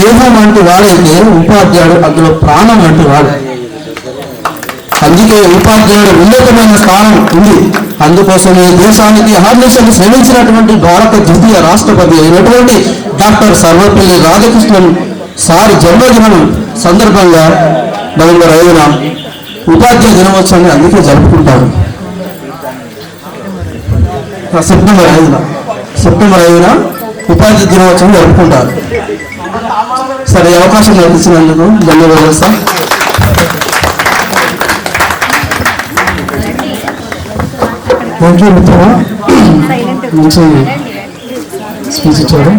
దేహం వంటి వాడైతే ఉపాధ్యాయుడు అందులో ప్రాణం వంటి వాడు. అందుకే ఉపాధ్యాయుడు ఉన్నతమైన స్థానం ఉంది. అందుకోసమే దేశానికి అహర్నిశలు శ్రమించినటువంటి భారత ద్వితీయ రాష్ట్రపతి అయినటువంటి డాక్టర్ సర్వపల్లి రాధాకృష్ణన్ సార్ జన్మదినం సందర్భంగా నవంబర్ 5న ఉపాధ్యాయ దినోత్సవాన్ని అందుకే జరుపుకుంటారు. సెప్టెంబర్ 5న ఉపాధ్యాయ దినోత్సవం జరుపుకుంటారు. సరే, అవకాశం నాకు ఇచ్చినందుకు ధన్యవాదాలు సార్. థ్యాంక్ యూ మిత్రమా, మంచి స్పీచ్ ఇచ్చారు.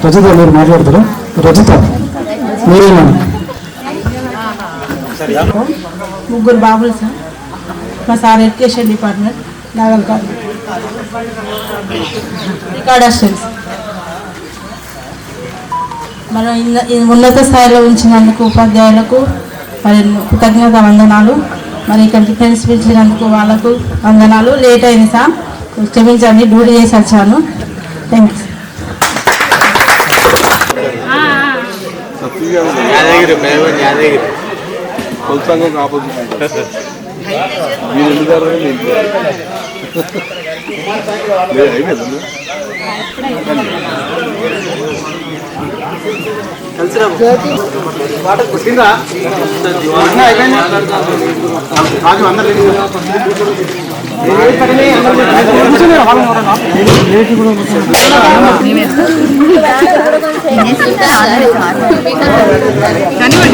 రజిత మీరు మాట్లాడతారా? రజిత మీరేనా? ముగ్గురు బాబులు సార్. మా సార్ ఎడ్యుకేషన్ డిపార్ట్మెంట్ నాగల్కాడు రికార్డ్ అసిస్టెంట్స్. మనం ఉన్నత స్థాయిలో ఉంచినందుకు ఉపాధ్యాయులకు మరి కృతజ్ఞత వందనాలు. మరి ఇక్కడికి ఫ్రెండ్స్ పిలిచినందుకు వాళ్ళకు వందనాలు. లేట్ అయింది సార్, క్షమించండి, డ్యూటీ చేసి వచ్చాను. Thank you.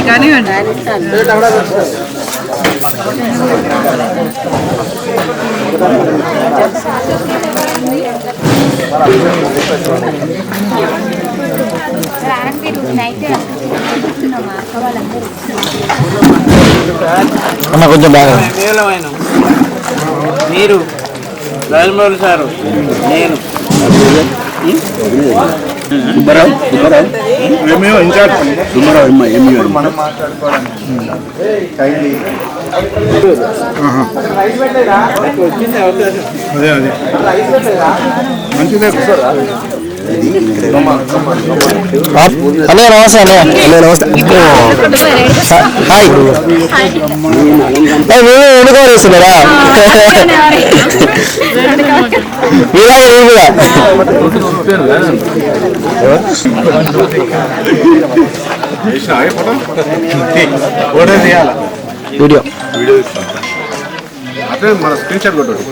కానివ్వండి. కొంచెం బాగా మీరు రాజమౌళి సారు, నేను అనే నమస్తే అనే నమస్తే. హాయ్, మేము వండుకోవాల్స్తున్నారా? ఇలాగే కూడా వీడియో మన స్క్రీన్ షాట్ కొట్టాడు.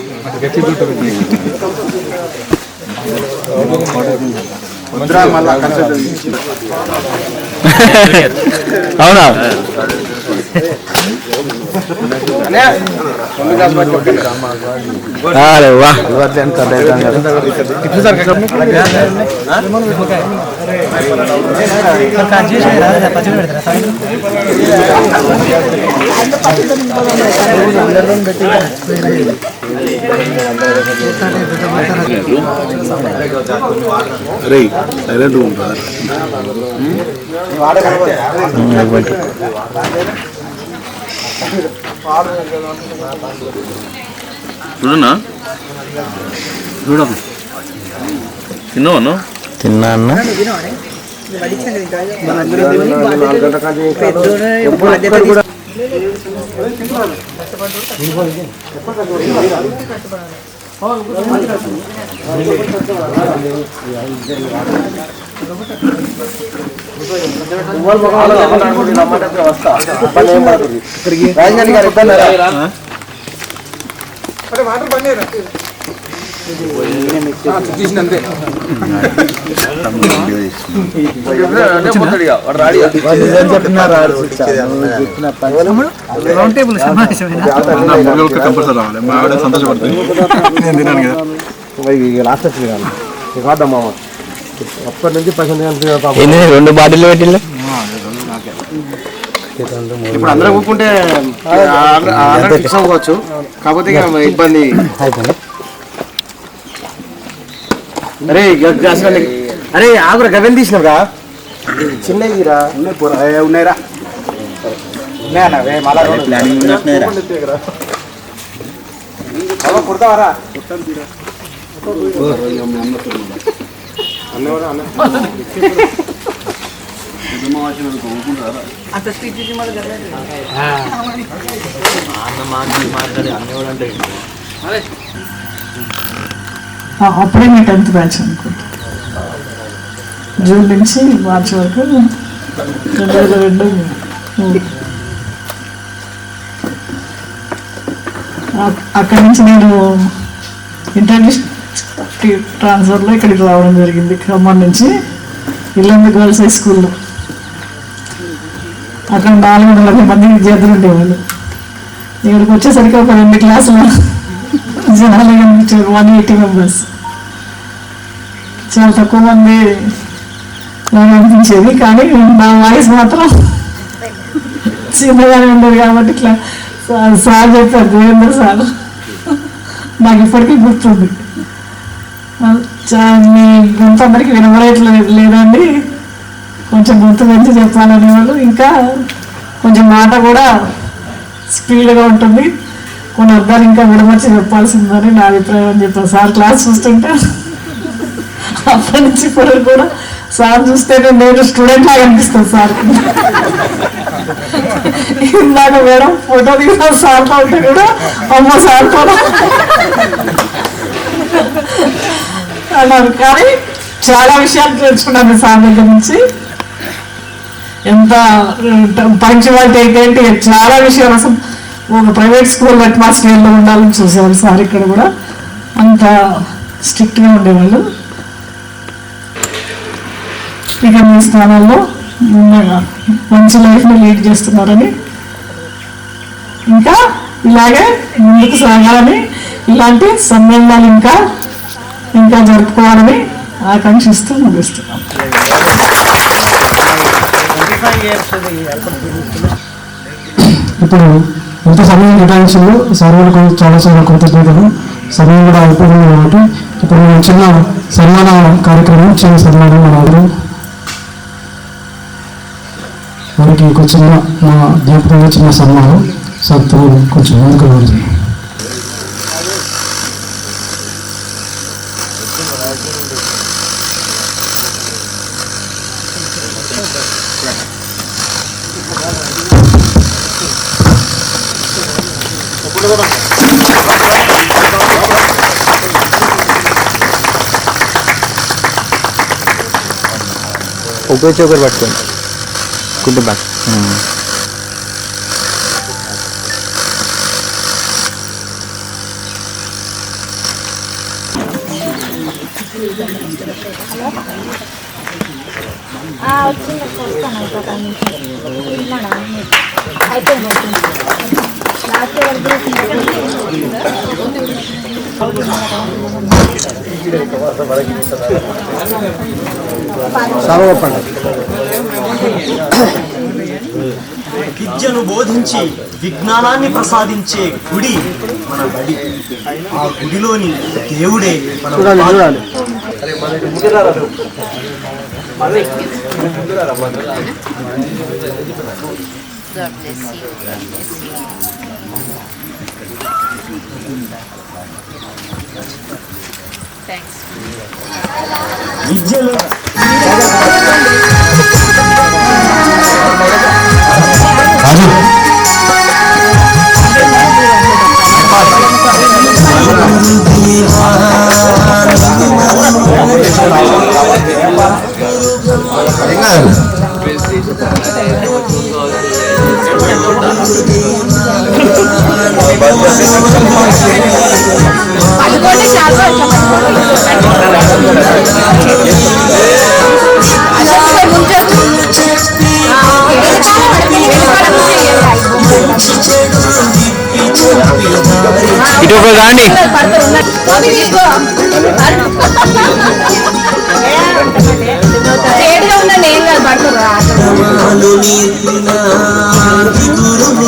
అవునా? అరే వా, అరే సైలెంట్ ఉంటారా? చూడన్నా తిన్నావా? తిన్నా అన్న. రాజధాని గారు ఇద్దరు కాదమ్మా అప్పటి నుంచి 2 బాటిల్ పెట్టిల్లు. ఇప్పుడు అందరూ కూకుంటే తీసుకోవచ్చు, కాకపోతే ఇబ్బంది. అరే అరే ఆగురా, గవెన్ తీసినావురా? చిన్నదిరా ఉన్నాయిరా, కుడతావారా? అప్పుడే మీ 10th బ్యాచ్ అనుకుంటా. జూన్ నుంచి మార్చి వరకు 2002. అక్కడి నుంచి నేను ఇంటర్నేషనల్ ట్రాన్స్ఫర్లో ఇక్కడికి రావడం జరిగింది. ఖమ్మం నుంచి ఇల్లందు గర్ల్స్ హై స్కూల్లో. అక్కడ 400 మంది విద్యార్థులు ఉండేవాళ్ళు. ఇక్కడికి వచ్చేసరికి ఒక 2 క్లాసులు జనాలు కనిపించారు 180 మెంబర్స్. చాలా తక్కువ మంది నాకు అనిపించేది, కానీ నా వాయిస్ మాత్రం చిన్నగానే ఉండేది కాబట్టి ఇట్లా సార్ చెప్పారు, దేవేంద్ర సార్ నాకు ఇప్పటికీ గుర్తుంది. మీ గొంతు అందరికీ వినబడట్లేదు లేదండి, కొంచెం గొంతు పెంచి చెప్పాలనే వాళ్ళు, ఇంకా కొంచెం మాట కూడా స్పీడ్గా ఉంటుంది, కొన్ని అర్థాలు ఇంకా విడమర్చి చెప్పాల్సిందని నా అభిప్రాయం అని చెప్పారు సార్. క్లాస్ చూస్తుంటే అప్పటి నుంచి ఇప్పటికి కూడా సార్ చూస్తే నేను స్టూడెంట్ లాగా అనిపిస్తుంది సార్. ఇందాక మేడం ఫోటో దిగుతా సార్తో ఉంటే కూడా అమ్మ సార్తో అన్నారు. కానీ చాలా విషయాలు తెలుసుకున్నాను సార్ దగ్గర నుంచి. ఎంత పంక్చువాలిటీ అయితే ఏంటి, చాలా విషయాలు అసలు ఒక ప్రైవేట్ స్కూల్ అట్మాస్ఫియర్లో ఉండాలని చూసేవాళ్ళు సార్. ఇక్కడ కూడా అంత స్ట్రిక్ట్గా ఉండేవాళ్ళు. ఇక మీ స్థానాల్లో మంచి లైఫ్ని లీడ్ చేస్తున్నారని, ఇంకా ఇలాగే ముందుకు సాగాలని, ఇలాంటి సమ్మేళనాలు ఇంకా ఇంకా జరుపుకోవాలని ఆకాంక్షిస్తూ ముగిస్తున్నాం. ఇప్పుడు ఇంత సమయం కేటాయించిందో సర్వలకు చాలా చాలా కృతజ్ఞతలు. సమయం కూడా అయిపోయింది కాబట్టి ఇప్పుడు మేము చిన్న సన్మాన కార్యక్రమం, చిన్న సన్మానం అందరూ వారికి ఒక చిన్న మా జ్ఞాపకంగా చిన్న సన్మానం సత్తు కొంచెం ముందుకు వెళ్తుంది. ఒకరి చోకరు పట్టుకోండి గుడ్డు బాగా. విద్యను బోధించి విజ్ఞానాన్ని ప్రసాదించే గుడి మన బడి. ఆ గుడిలోని దేవుడే మన విద్యలో ఇటు ఒక రాండి.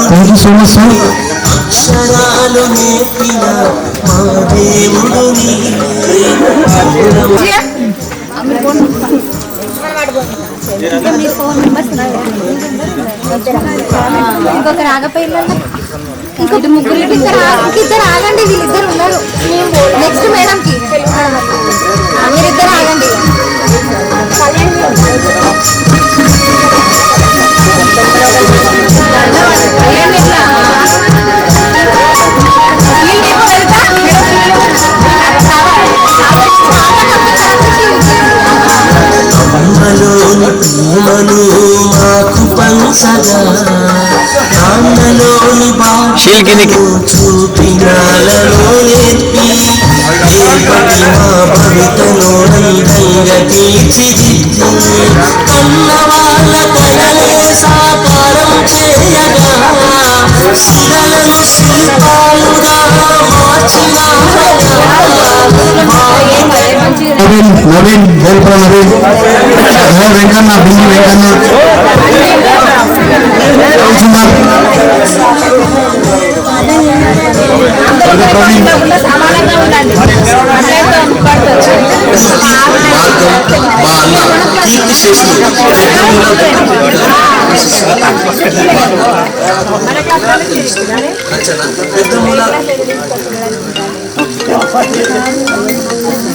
Thank you so much sir. అక్షరాలు నేర్పిన మా దేవుడు ఇంకొక రాగపోయిన ఇంకొక ముగ్గురు ఇద్దరు ఆగండి, వీళ్ళిద్దరు ఉన్నారు. నెక్స్ట్ మేడంకి మీరిద్దరు ఆగండి. ప్రేమను మాకు పంచగా నాన్నలోని బాధను చూపినాలలో నేర్పి రేపటి మా భవితను అందంగా తీర్చిదిద్ది కన్నవాళ్ళ కలలే సాకారం చేయగా శిలలను శిల్పాలుగా మార్చినారు. నవీన్ వేల్పుల నవీన్, వెంకన్న బింగి వెంకన్న, కుమార్, ప్రవీణ్, మా అన్న కీర్తి శేషులు,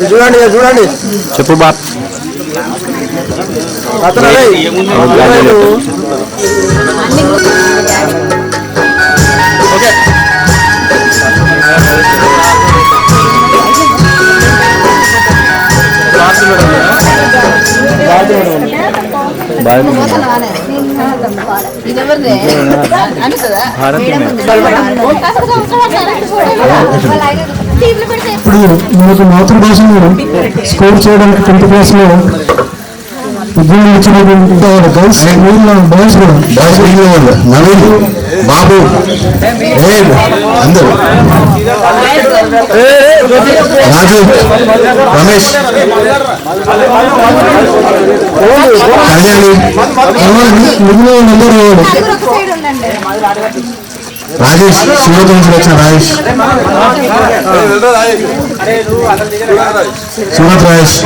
చూడండి చూడండి చెప్పు బాప్. ఇప్పుడు మనకు మాతృభాషను స్కోర్ చేయడానికి 10th క్లాస్లో ఉద్యోగం ఇచ్చినటువంటి గర్ల్స్ బాయ్స్ కూడా నవీన్, బాబు, అందరూ, రాజు, రమేష్, కళ్యాణి, మిగిలిన వాళ్ళందరూ రాజేష్, సూరత్ నుంచి వచ్చిన రాజేష్, సూరత్ రాజేష్,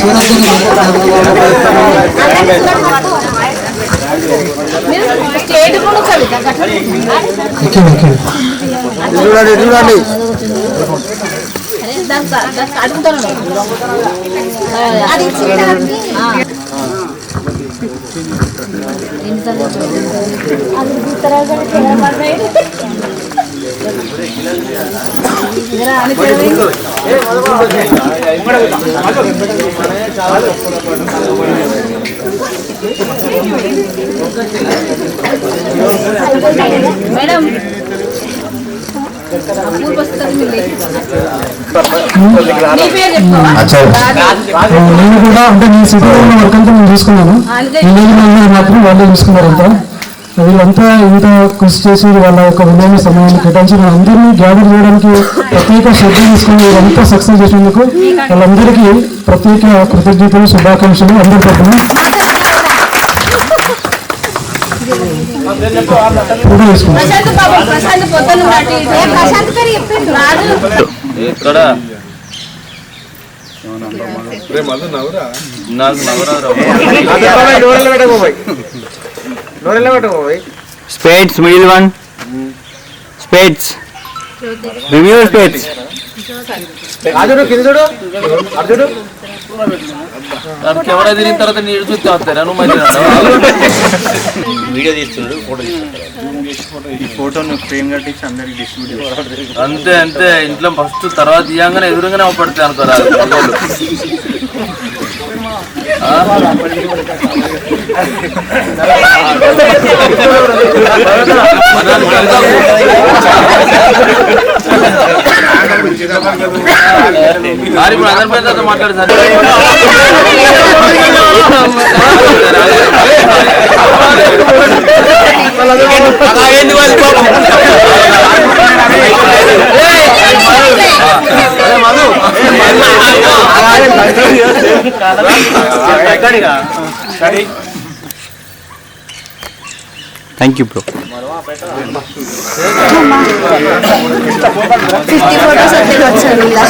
చూడండి చూడండి మేడం నేను కూడా అంటే నేను సిటీలో ఉన్న వర్క్ అంతా నేను చూసుకున్నాను. విలేజ్ మాత్రం వాళ్ళే చూసుకున్నారంతా. వీళ్ళంతా ఇంత కృషి చేసి వాళ్ళ యొక్క విలువైన సమయాన్ని కేటాయించి అందరినీ గ్యాదర్ చేయడానికి ప్రత్యేక శ్రద్ధ తీసుకుని వీళ్ళంతా సక్సెస్ చేసినందుకు వాళ్ళందరికీ ప్రత్యేక కృతజ్ఞతలు, శుభాకాంక్షలు అందరి తరఫున. Spades, middle one. Spades. Review spades. అర్జుడు కింద చూడు, అర్జుడు కెమెరా తిరిగిన తర్వాత నీళ్ళు చూస్తే వస్తారా నువ్వు మధ్య వీడియో తీస్తున్నాడు, ఫోటో తీసుకుంటాడు. ఈ ఫోటోను ఫ్రేమ్ కట్టించి అందరికి డిస్ట్రిబ్యూట్ అంతే అంతే. ఇంట్లో ఫస్ట్ తర్వాత తీయంగానే ఎదురుగానే అవపడతాయి అనుకోరా. ఇప్పుడు అందరి పెద్ద మాట్లాడు sir. Thank you, bro. 50 photos వచ్చారు ఇలా.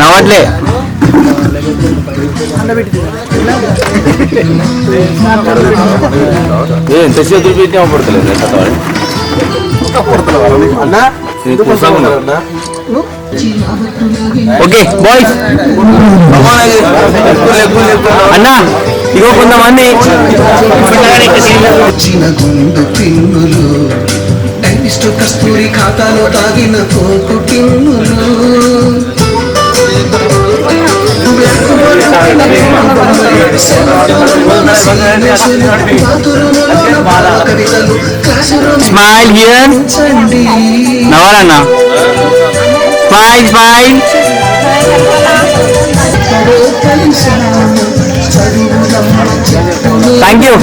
నవ్వట్లే. ఎంతసేపు చూపించి పడుతుంది ఓకే బాయ్స్ అన్నా ఇగో కొంతమంది కస్తూరి ఖాతాలో తాగిన కోకు టిన్నులు స్మైల్ హియర్ నవ్వాలన్నా. Smile smile. Thank you.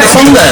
सुंदर